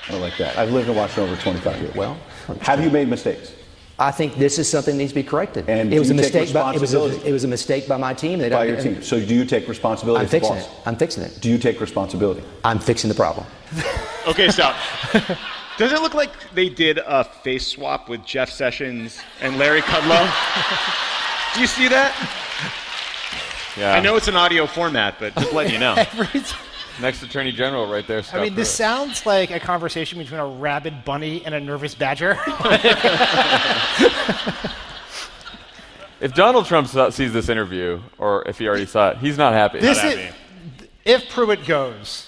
I like that. I've lived in Washington over 25 years.
Well,
Have you made mistakes?
I think this is something that needs to be corrected.
And
it was
do
a
you take
mistake.
responsibility?
It was a mistake by my team.
By your team. So do you take responsibility
I'm
as the
fixing
boss?
it. I'm fixing it.
Do you take responsibility?
I'm fixing the problem.
Okay, stop. Does it look like they did a face swap with Jeff Sessions and Larry Kudlow? Do you see that?
Yeah.
I know it's an audio format, but just letting you know.
Next Attorney General right there.
I mean, this sounds like a conversation between a rabid bunny and a nervous badger.
If Donald Trump sees this interview, or if he already saw it, he's not happy.
if Pruitt goes,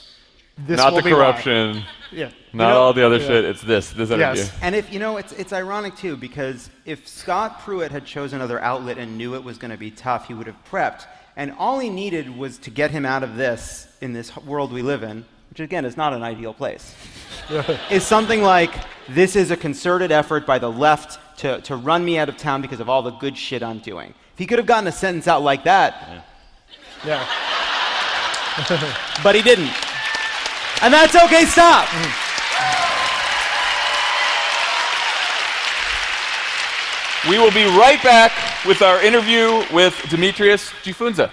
this
Not
will
the
be
corruption.
why. Yeah.
Not all the other shit. It's this interview.
Yes.
And if it's ironic too, because if Scott Pruitt had chosen another outlet and knew it was going to be tough, he would have prepped. And all he needed was to get him out of this in this world we live in, which again is not an ideal place. Is something like, this is a concerted effort by the left to run me out of town because of all the good shit I'm doing. If he could have gotten a sentence out like that,
Yeah.
but he didn't. And that's okay, stop.
We will be right back with our interview with Demetrius Jifunza.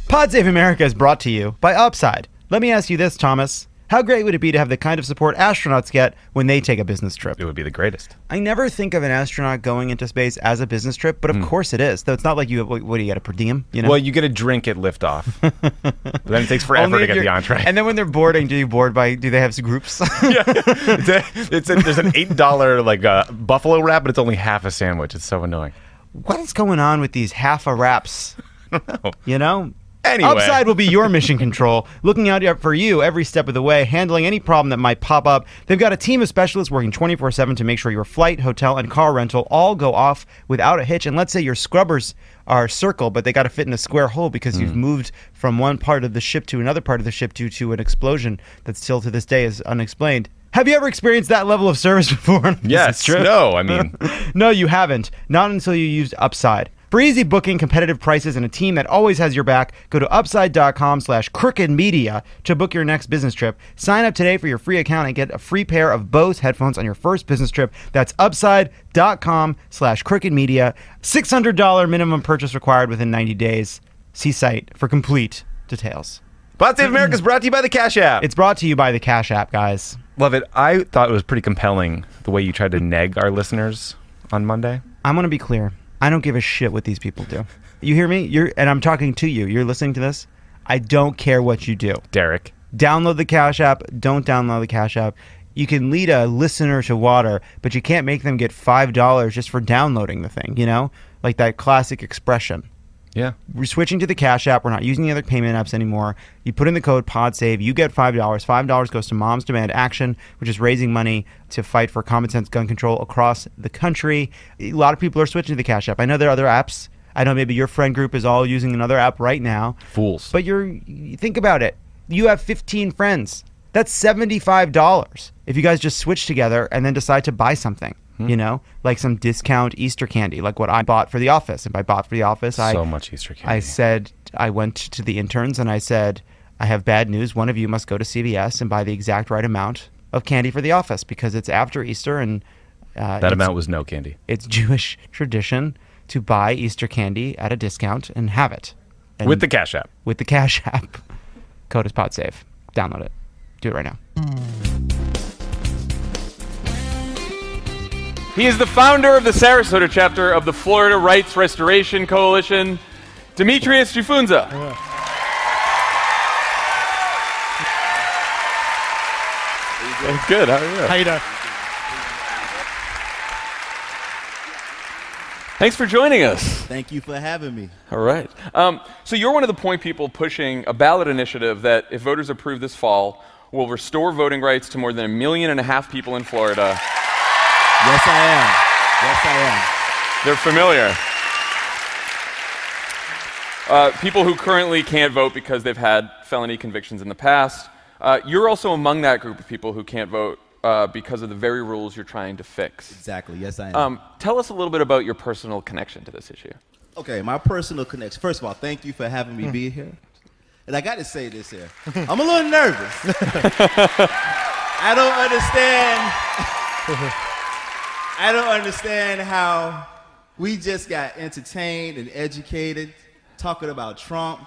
Pod Save America is brought to you by Upside. Let me ask you this, Thomas. How great would it be to have the kind of support astronauts get when they take a business trip?
It would be the greatest.
I never think of an astronaut going into space as a business trip, but of course it is. Though it's not like you have, what do you get, a per diem? You know?
Well, you get a drink at liftoff. But then it takes forever
Only
to
if
get
you're-
the entree.
And then when they're boarding, do they have groups?
there's an $8 buffalo wrap, but it's only half a sandwich. It's so annoying.
What is going on with these half a wraps? You know?
Anyway.
Upside will be your mission control, looking out for you every step of the way, handling any problem that might pop up. They've got a team of specialists working 24/7 to make sure your flight, hotel, and car rental all go off without a hitch. And let's say your scrubbers are circle, but they got to fit in a square hole because you've moved from one part of the ship to another part of the ship due to an explosion that still to this day is unexplained. Have you ever experienced that level of service before?
Yes. No, I mean.
No, you haven't. Not until you used Upside. For easy booking, competitive prices, and a team that always has your back, go to upside.com/crookedmedia to book your next business trip. Sign up today for your free account and get a free pair of Bose headphones on your first business trip. That's upside.com/crookedmedia. $600 minimum purchase required within 90 days. See site for complete details.
Pod Save America is brought to you by the Cash App.
It's brought to you by the Cash App, guys.
Love it. I thought it was pretty compelling the way you tried to neg our listeners on Monday.
I'm going to be clear. I don't give a shit what these people do. You hear me? And I'm talking to you. You're listening to this. I don't care what you do.
Derek.
Download the Cash App. Don't download the Cash App. You can lead a listener to water, but you can't make them get $5 just for downloading the thing, you know? Like that classic expression.
Yeah.
We're switching to the Cash App. We're not using the other payment apps anymore. You put in the code PODSAVE. You get $5. $5 goes to Moms Demand Action, which is raising money to fight for common sense gun control across the country. A lot of people are switching to the Cash App. I know there are other apps. I know maybe your friend group is all using another app right now.
Fools.
But you think about it. You have 15 friends. That's $75 if you guys just switch together and then decide to buy something. You know, like some discount Easter candy, like what I bought for the office. If I bought for the office,
so much Easter candy.
I said, I went to the interns and I said, I have bad news. One of you must go to CVS and buy the exact right amount of candy for the office because it's after Easter and
that amount was no candy.
It's Jewish tradition to buy Easter candy at a discount and have it. And
with the Cash App.
With the Cash App. Code is PODSAVE. Download it. Do it right now.
He is the founder of the Sarasota chapter of the Florida Rights Restoration Coalition, Demetrius Jifunza. Good. How are you?
How you doing?
Thanks for joining us.
Thank you for having me.
All right. So you're one of the point people pushing a ballot initiative that, if voters approve this fall, will restore voting rights to more than 1.5 million people in Florida.
Yes, I am. Yes, I
They're familiar. People who currently can't vote because they've had felony convictions in the past. You're also among that group of people who can't vote because of the very rules you're trying to fix.
Exactly. Yes, I am.
Tell us a little bit about your personal connection to this issue.
Okay, my personal connection. First of all, thank you for having me be here. And I got to say this here. I'm a little nervous. I don't understand how we just got entertained and educated talking about Trump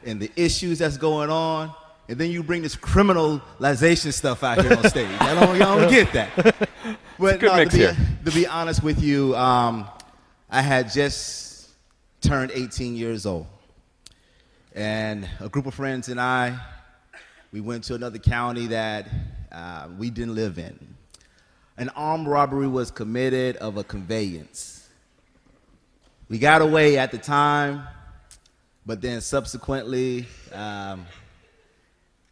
and the issues that's going on, and then you bring this criminalization stuff out here on stage. Y'all don't get that. But
good mix here.
To be honest with you, I had just turned 18 years old. And a group of friends and we went to another county that we didn't live in. an armed robbery was committed of a conveyance. We got away at the time, but then subsequently,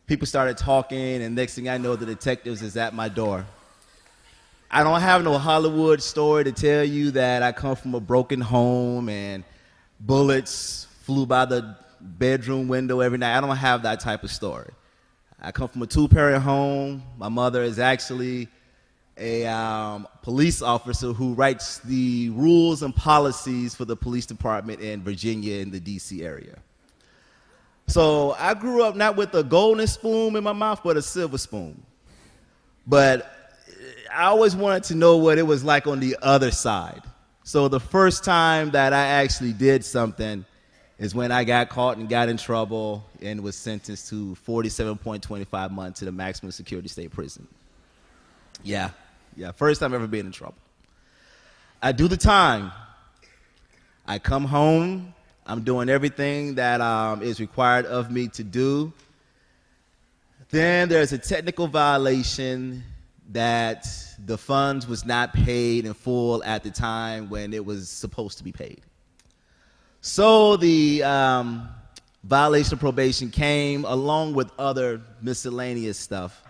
people started talking, and next thing I know, the detectives is at my door. I don't have no Hollywood story to tell you that I come from a broken home and bullets flew by the bedroom window every night. I don't have that type of story. I come from a two-parent home. My mother is actually a police officer who writes the rules and policies for the police department in Virginia in the D.C. area. So I grew up not with a golden spoon in my mouth, but a silver spoon. But I always wanted to know what it was like on the other side. So the first time that I actually did something is when I got caught and got in trouble and was sentenced to 47.25 months to the maximum security state prison. Yeah, first time ever being in trouble. I do the time. I come home. I'm doing everything that is required of me to do. Then there's a technical violation that the funds was not paid in full at the time when it was supposed to be paid. So the violation of probation came along with other miscellaneous stuff.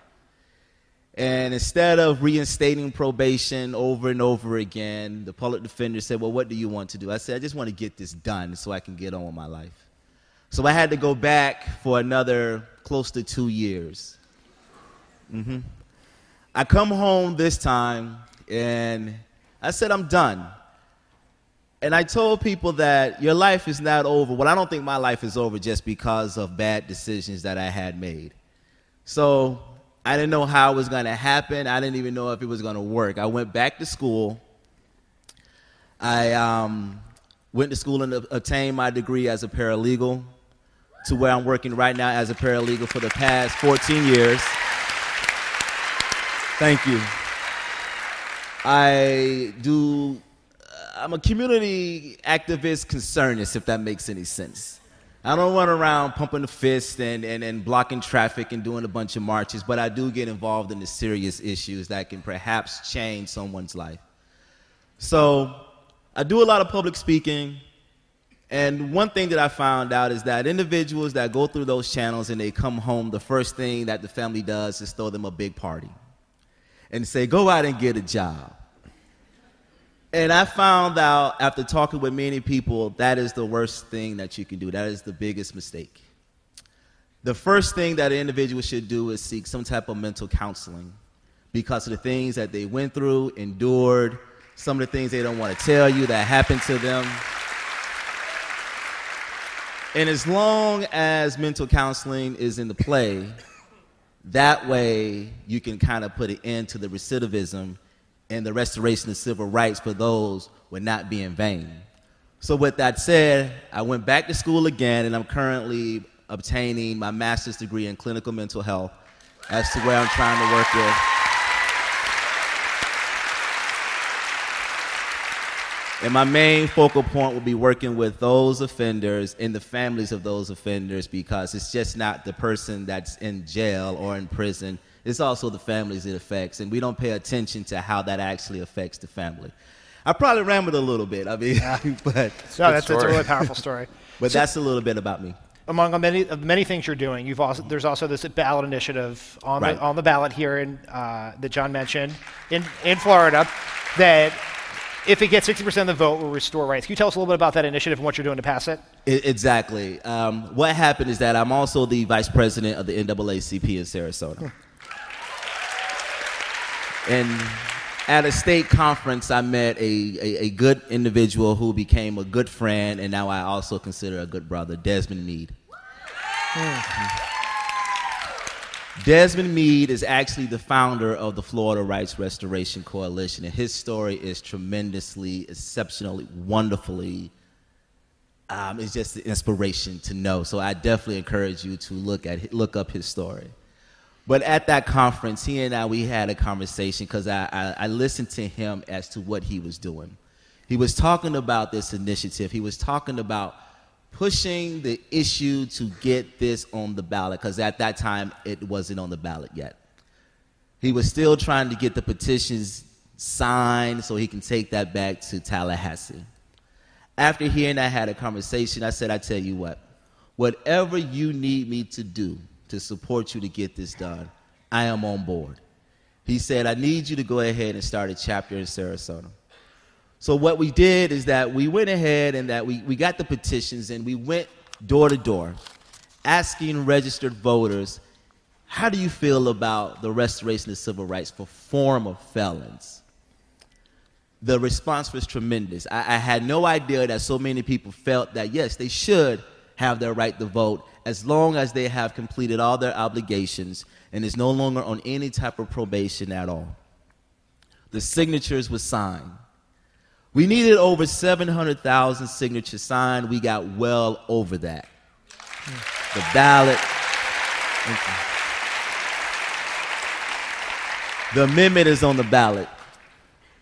And instead of reinstating probation over and over again, the public defender said, well, what do you want to do? I said, I just want to get this done so I can get on with my life. So I had to go back for another close to 2 years. I come home this time, and I said, I'm done. And I told people that your life is not over. Well, I don't think my life is over just because of bad decisions that I had made. So I didn't know how it was going to happen. I didn't even know if it was going to work. I went back to school. I went to school and obtained my degree as a paralegal, to where I'm working right now as a paralegal for the past 14 years. Thank you. I'm a community activist concernist, if that makes any sense. I don't run around pumping the fist and blocking traffic and doing a bunch of marches, but I do get involved in the serious issues that can perhaps change someone's life. So I do a lot of public speaking, and one thing that I found out is that individuals that go through those channels and they come home, the first thing that the family does is throw them a big party and say, go out and get a job. And I found out after talking with many people, that is the worst thing that you can do. That is the biggest mistake. The first thing that an individual should do is seek some type of mental counseling because of the things that they went through, endured, some of the things they don't want to tell you that happened to them. And as long as mental counseling is in the play, that way you can kind of put an end to the recidivism, and the restoration of civil rights for those would not be in vain. So with that said, I went back to school again, and I'm currently obtaining my master's degree in clinical mental health as to where I'm trying to work with. And my main focal point will be working with those offenders and the families of those offenders, because it's just not the person that's in jail or in prison. It's also the families it affects, and we don't pay attention to how that actually affects the family. I probably rambled a little bit, but
that's a really powerful story.
But so, that's a little bit about me.
Among many things you're doing, there's also this ballot initiative on the ballot here that John mentioned in Florida that, if it gets 60% of the vote, will restore rights. Can you tell us a little bit about that initiative and what you're doing to pass it?
Exactly. What happened is that I'm also the vice president of the NAACP in Sarasota. And at a state conference, I met a good individual who became a good friend, and now I also consider a good brother, Desmond Meade. Desmond Meade is actually the founder of the Florida Rights Restoration Coalition, and his story is tremendously, exceptionally, wonderfully, it's just an inspiration to know. So I definitely encourage you to look up his story. But at that conference, he and I, we had a conversation because I listened to him as to what he was doing. He was talking about this initiative. He was talking about pushing the issue to get this on the ballot, because at that time, it wasn't on the ballot yet. He was still trying to get the petitions signed so he can take that back to Tallahassee. After hearing I had a conversation, I said, I tell you what, whatever you need me to do to support you to get this done, I am on board. He said, I need you to go ahead and start a chapter in Sarasota. So what we did is that we went ahead and that we got the petitions and we went door to door asking registered voters, how do you feel about the restoration of civil rights for former felons? The response was tremendous. I had no idea that so many people felt that, yes, they should have their right to vote as long as they have completed all their obligations and is no longer on any type of probation at all. The signatures were signed. We needed over 700,000 signatures signed. We got well over that. The ballot. The amendment is on the ballot.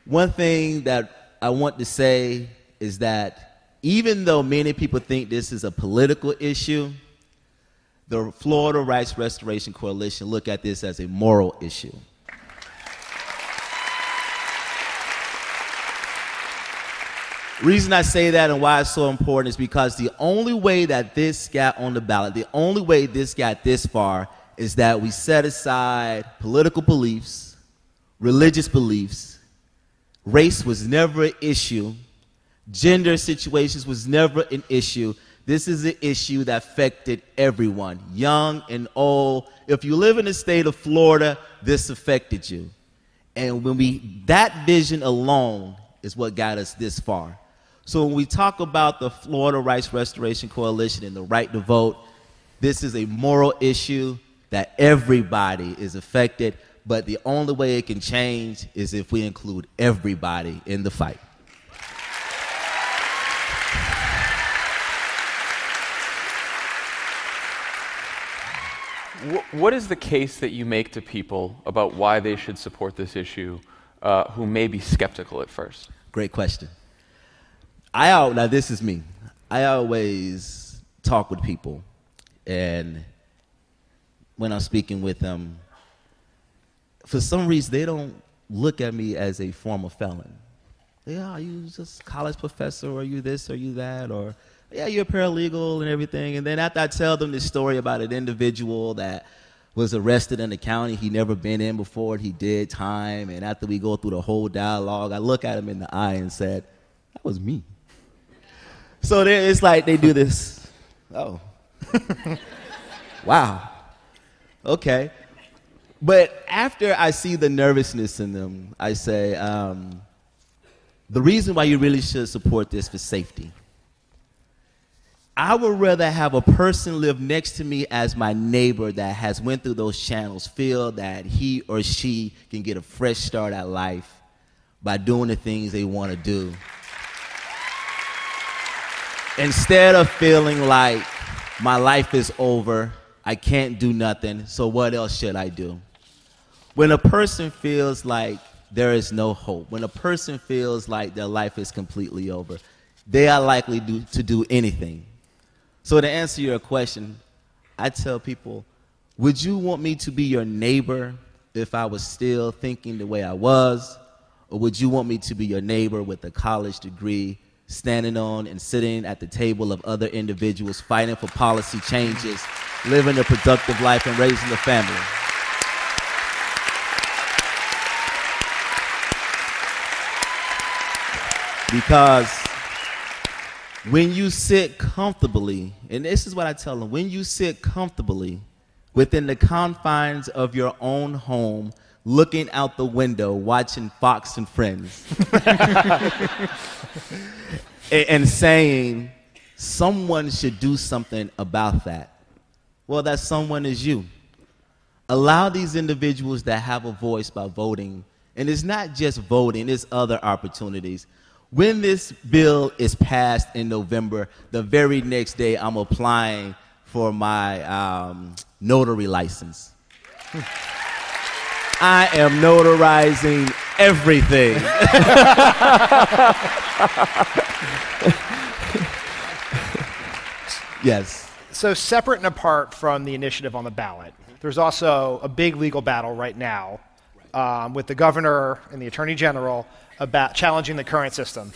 One thing that I want to say is that even though many people think this is a political issue, the Florida Rights Restoration Coalition look at this as a moral issue. Reason I say that and why it's so important is because the only way that this got on the ballot, the only way this got this far is that we set aside political beliefs, religious beliefs. Race was never an issue. Gender situations was never an issue. This is an issue that affected everyone, young and old. If you live in the state of Florida, this affected you. And that vision alone is what got us this far. So when we talk about the Florida Rights Restoration Coalition and the right to vote, this is a moral issue that everybody is affected, but the only way it can change is if we include everybody in the fight.
What is the case that you make to people about why they should support this issue who may be skeptical at first?
Great question. Now this is me. I always talk with people, and when I'm speaking with them, for some reason they don't look at me as a former felon. Yeah, are you just a college professor, or are you this, or are you that, or yeah, you're a paralegal and everything. And then after I tell them this story about an individual that was arrested in the county he'd never been in before, he did time, and after we go through the whole dialogue, I look at him in the eye and said, that was me. So it's like they do this, oh, wow, okay. But after I see the nervousness in them, I say, the reason why you really should support this for safety. I would rather have a person live next to me as my neighbor that has went through those channels, feel that he or she can get a fresh start at life by doing the things they want to do. Instead of feeling like my life is over, I can't do nothing, so what else should I do? When a person feels like there is no hope, when a person feels like their life is completely over, they are likely to do anything. So to answer your question, I tell people, would you want me to be your neighbor if I was still thinking the way I was? Or would you want me to be your neighbor with a college degree, standing on and sitting at the table of other individuals, fighting for policy changes, living a productive life and raising a family? Because when you sit comfortably, and this is what I tell them, when you sit comfortably within the confines of your own home, looking out the window, watching Fox and Friends, and saying, someone should do something about that. Well, that someone is you. Allow these individuals that have a voice by voting, and it's not just voting, it's other opportunities. When this bill is passed in November, the very next day I'm applying for my notary license. I am notarizing everything. Yes.
So separate and apart from the initiative on the ballot, there's also a big legal battle right now with the governor and the attorney general about challenging the current system.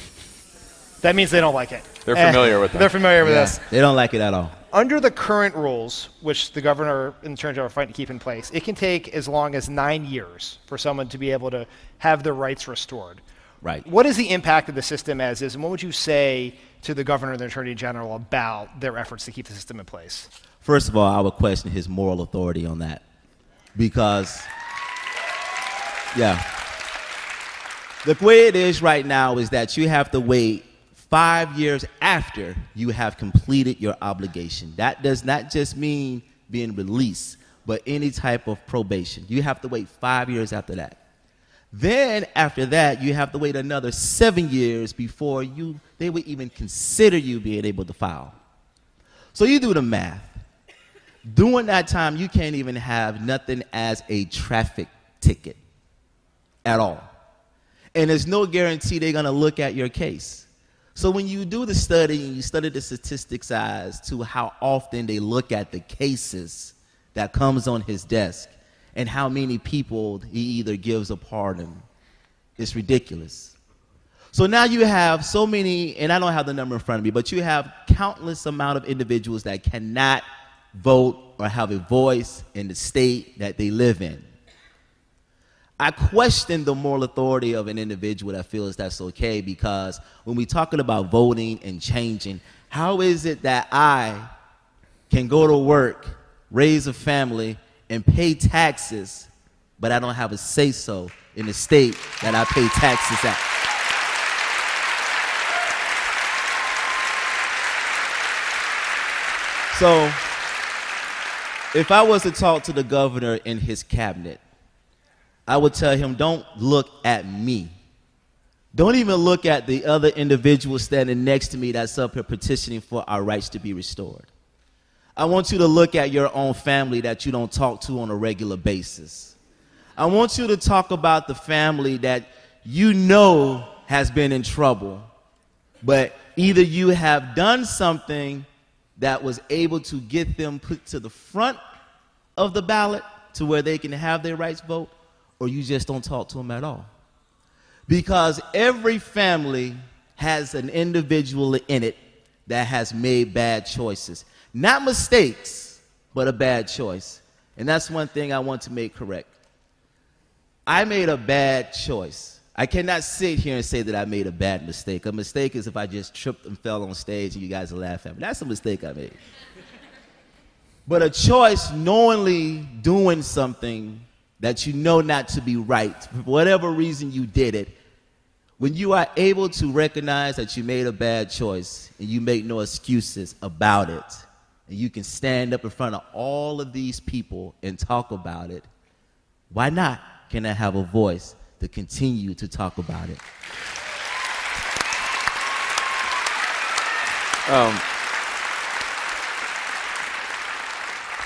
That means they don't like it.
They're familiar with it.
They're familiar with this.
They don't like it at all.
Under the current rules, which the governor and the attorney general are fighting to keep in place, it can take as long as 9 years for someone to be able to have their rights restored.
Right.
What is the impact of the system as is, and what would you say to the governor and the attorney general about their efforts to keep the system in place?
First of all, I would question his moral authority on that. Because, the way it is right now is that you have to wait 5 years after you have completed your obligation. That does not just mean being released, but any type of probation. You have to wait 5 years after that. Then after that, you have to wait another 7 years before they would even consider you being able to file. So you do the math. During that time, you can't even have nothing as a traffic ticket at all. And there's no guarantee they're going to look at your case. So when you do the study and you study the statistics as to how often they look at the cases that comes on his desk and how many people he either gives a pardon, it's ridiculous. So now you have so many, and I don't have the number in front of me, but you have countless amount of individuals that cannot vote or have a voice in the state that they live in. I question the moral authority of an individual that feels that's okay, because when we're talking about voting and changing, how is it that I can go to work, raise a family, and pay taxes, but I don't have a say-so in the state that I pay taxes at? So, if I was to talk to the governor and his cabinet, I would tell him, don't look at me. Don't even look at the other individual standing next to me that's up here petitioning for our rights to be restored. I want you to look at your own family that you don't talk to on a regular basis. I want you to talk about the family that you know has been in trouble, but either you have done something that was able to get them put to the front of the ballot to where they can have their rights vote, or you just don't talk to them at all. Because every family has an individual in it that has made bad choices. Not mistakes, but a bad choice. And that's one thing I want to make correct. I made a bad choice. I cannot sit here and say that I made a bad mistake. A mistake is if I just tripped and fell on stage and you guys are laughing at me. That's a mistake I made. But a choice, knowingly doing something that you know not to be right, for whatever reason you did it, when you are able to recognize that you made a bad choice and you make no excuses about it, and you can stand up in front of all of these people and talk about it, why not can I have a voice to continue to talk about it?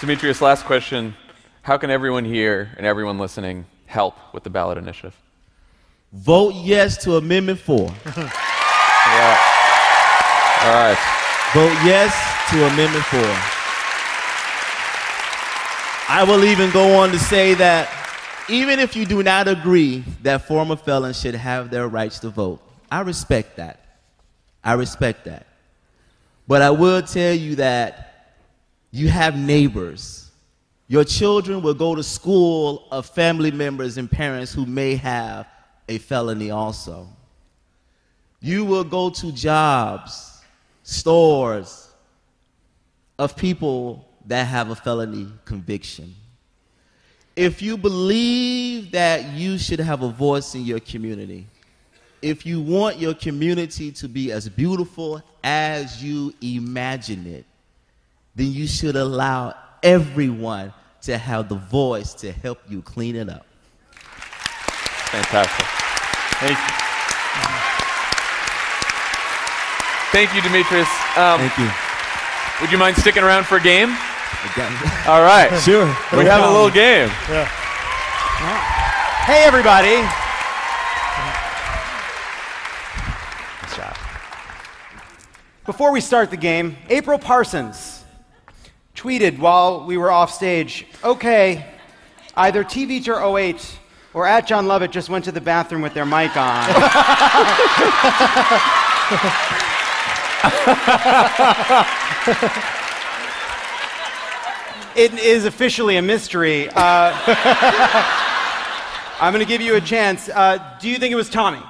Demetrius, last question. How can everyone here and everyone listening help with the ballot initiative?
Vote yes to Amendment 4.
Yeah. All right.
Vote yes to Amendment 4. I will even go on to say that even if you do not agree that former felons should have their rights to vote, I respect that. I respect that. But I will tell you that you have neighbors. Your children will go to school of family members and parents who may have a felony also. You will go to jobs, stores of people that have a felony conviction. If you believe that you should have a voice in your community, if you want your community to be as beautiful as you imagine it, then you should allow everyone to have the voice to help you clean it up.
Fantastic. Thank you. Thank you, Demetrius.
Thank you.
Would you mind sticking around for a game?
Again.
All right.
Sure.
We have a little game.
Yeah.
Hey, everybody. Nice job. Before we start the game, April Parsons tweeted while we were off stage, okay, either T-Veter 08 Or at John Lovett just went to the bathroom with their mic on. It is officially a mystery. I'm going to give you a chance. Do you think it was Tommy?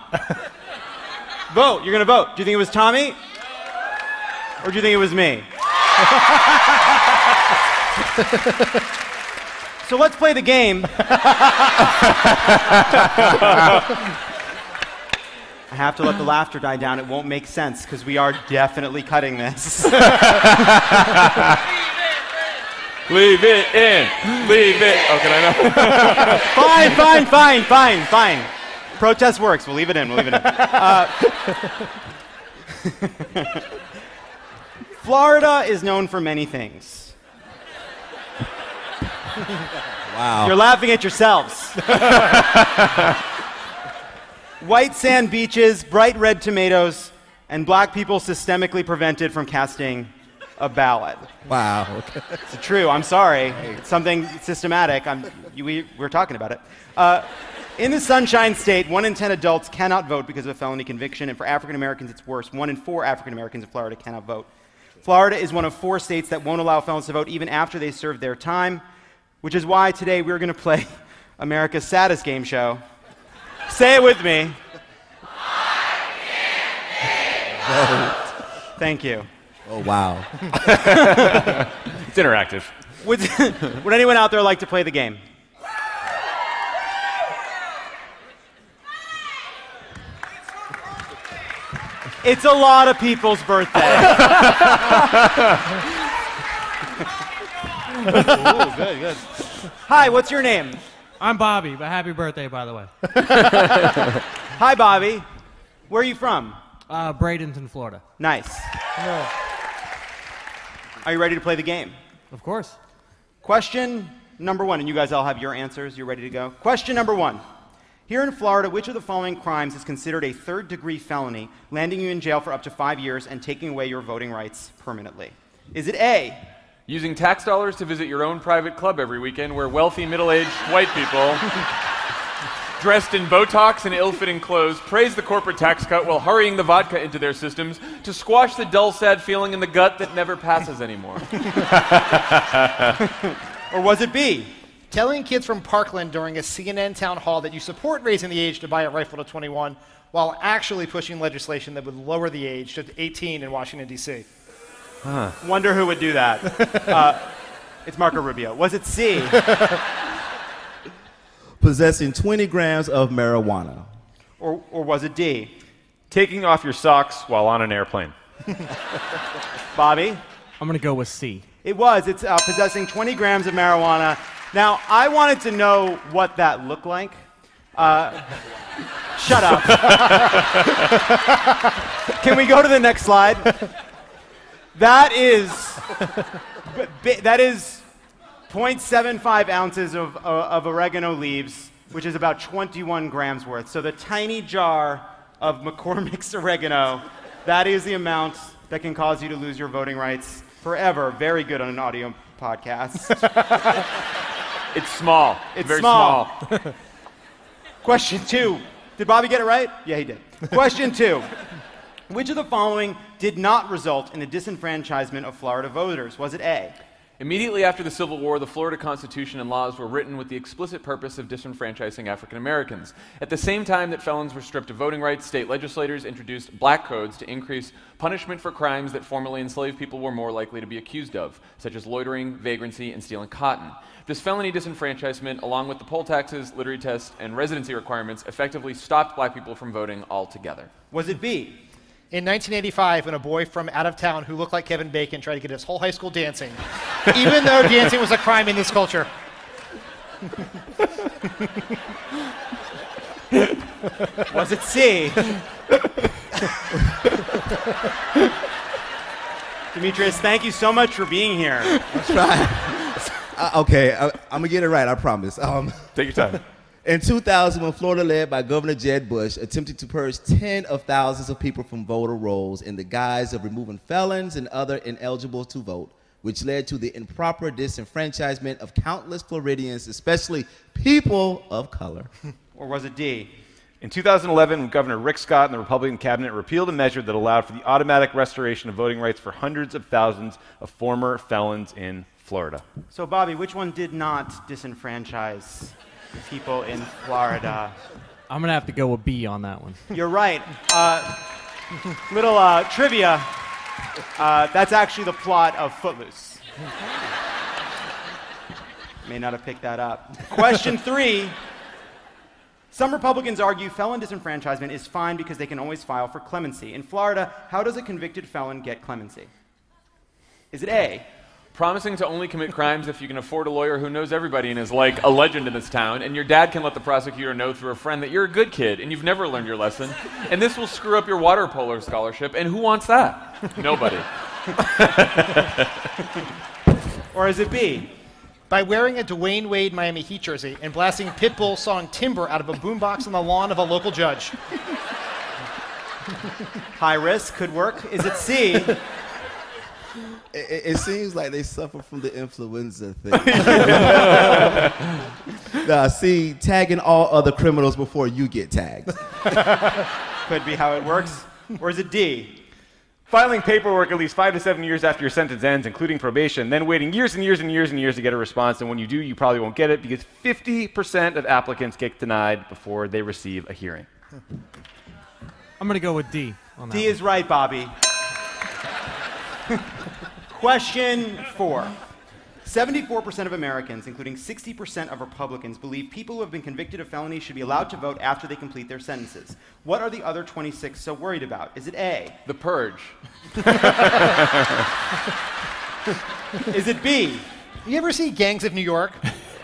Vote. You're going to vote. Do you think it was Tommy? Or do you think it was me? So let's play the game. I have to let the laughter die down. It won't make sense because we are definitely cutting this.
Leave it in. Leave it. Oh, can I know?
Fine. Protest works. We'll leave it in. Florida is known for many things.
Wow.
You're laughing at yourselves. White sand beaches, bright red tomatoes, and black people systemically prevented from casting a ballot.
Wow. Okay.
It's true. I'm sorry. It's something systematic. We're talking about it. In the Sunshine State, 1 in 10 adults cannot vote because of a felony conviction, and for African Americans, it's worse. 1 in 4 African Americans in Florida cannot vote. Florida is one of 4 states that won't allow felons to vote even after they serve their time, which is why today we're going to play America's saddest game show. Say it with me. Thank you.
Oh, wow.
It's interactive.
Would anyone out there like to play the game? It's a lot of people's birthday. Ooh, good. Hi, what's your name?
I'm Bobby, but happy birthday, by the way.
Hi, Bobby. Where are you from?
Bradenton, Florida.
Nice. Are you ready to play the game?
Of course.
Question number 1, and you guys all have your answers. You're ready to go? Question number 1. Here in Florida, which of the following crimes is considered a third-degree felony, landing you in jail for up to 5 years and taking away your voting rights permanently? Is it A?
Using tax dollars to visit your own private club every weekend where wealthy, middle-aged white people dressed in Botox and ill-fitting clothes praise the corporate tax cut while hurrying the vodka into their systems to squash the dull, sad feeling in the gut that never passes anymore?
Or was it B?
Telling kids from Parkland during a CNN town hall that you support raising the age to buy a rifle to 21 while actually pushing legislation that would lower the age to 18 in Washington, D.C.
Wonder who would do that. It's Marco Rubio. Was it C?
Possessing 20 grams of marijuana.
Or was it D?
Taking off your socks while on an airplane.
Bobby?
I'm going to go with C.
It was. It's possessing 20 grams of marijuana. Now, I wanted to know what that looked like. Shut up. Can we go to the next slide? That is 0.75 ounces of oregano leaves, which is about 21 grams worth. So the tiny jar of McCormick's oregano, that is the amount that can cause you to lose your voting rights forever. Very good on an audio podcast.
It's small.
It's
very
small. Question 2. Did Bobby get it right? Yeah, he did. Question 2. Which of the following did not result in the disenfranchisement of Florida voters? Was it A?
Immediately after the Civil War, the Florida Constitution and laws were written with the explicit purpose of disenfranchising African Americans. At the same time that felons were stripped of voting rights, state legislators introduced black codes to increase punishment for crimes that formerly enslaved people were more likely to be accused of, such as loitering, vagrancy, and stealing cotton. This felony disenfranchisement, along with the poll taxes, literary tests, and residency requirements, effectively stopped black people from voting altogether.
Was it B?
In 1985, when a boy from out of town who looked like Kevin Bacon tried to get his whole high school dancing, even though dancing was a crime in this culture.
Was it C? Demetrius, thank you so much for being here.
That's right. Okay, I'm going to get it right, I promise.
Take your time.
In 2000, when Florida, led by Governor Jeb Bush, attempted to purge tens of thousands of people from voter rolls in the guise of removing felons and other ineligible to vote, which led to the improper disenfranchisement of countless Floridians, especially people of color?
Or was it D?
In 2011, Governor Rick Scott and the Republican cabinet repealed a measure that allowed for the automatic restoration of voting rights for hundreds of thousands of former felons in Florida.
So, Bobby, which one did not disenfranchise people in Florida?
I'm going to have to go with B on that one.
You're right. Little trivia. That's actually the plot of Footloose. May not have picked that up. Question 3. Some Republicans argue felon disenfranchisement is fine because they can always file for clemency. In Florida, how does a convicted felon get clemency? Is it A?
Promising to only commit crimes if you can afford a lawyer who knows everybody and is like a legend in this town, and your dad can let the prosecutor know through a friend that you're a good kid and you've never learned your lesson, and this will screw up your water polo scholarship, and who wants that? Nobody.
Or is it B?
By wearing a Dwayne Wade Miami Heat jersey and blasting Pitbull song Timber out of a boombox on the lawn of a local judge.
High risk, could work. Is it C?
It seems like they suffer from the influenza thing. Nah, see, tagging all other criminals before you get tagged.
Could be how it works. Or is it D?
Filing paperwork at least 5 to 7 years after your sentence ends, including probation, then waiting years and years and years and years to get a response, and when you do, you probably won't get it because 50% of applicants get denied before they receive a hearing.
I'm going to go with D on that
D
one.
is right, Bobby. Question 4. 74% of Americans, including 60% of Republicans, believe people who have been convicted of felonies should be allowed to vote after they complete their sentences. What are the other 26 so worried about? Is it A?
The Purge.
Is it B?
You ever see Gangs of New York,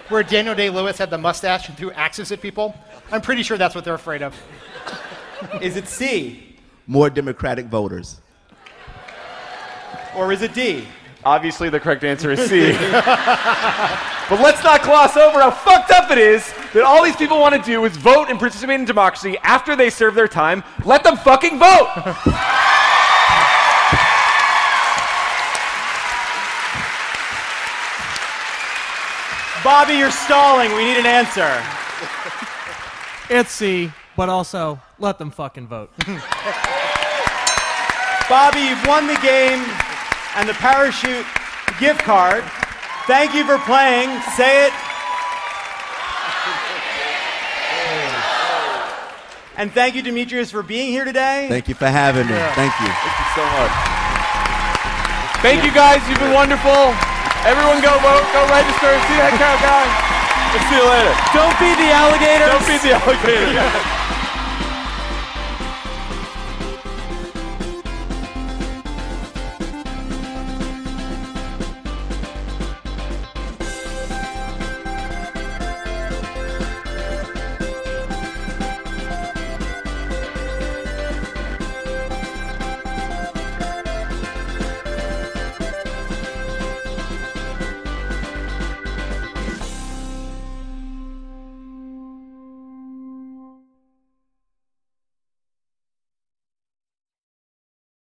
where Daniel Day-Lewis had the mustache and threw axes at people? I'm pretty sure that's what they're afraid of.
Is it C?
More Democratic voters.
Or is it D?
Obviously, the correct answer is C. But let's not gloss over how fucked up it is that all these people want to do is vote and participate in democracy after they serve their time. Let them fucking vote!
Bobby, you're stalling. We need an answer.
It's C, but also let them fucking vote.
Bobby, you've won the game and the parachute gift card. Thank you for playing. Say it. And thank you, Demetrius, for being here today.
Thank you for having me. Thank you.
Thank you so much. Thank you guys, you've been wonderful. Everyone go vote, go register, see that crowd guy. Let's see you later.
Don't feed the alligators.
Don't feed the alligator.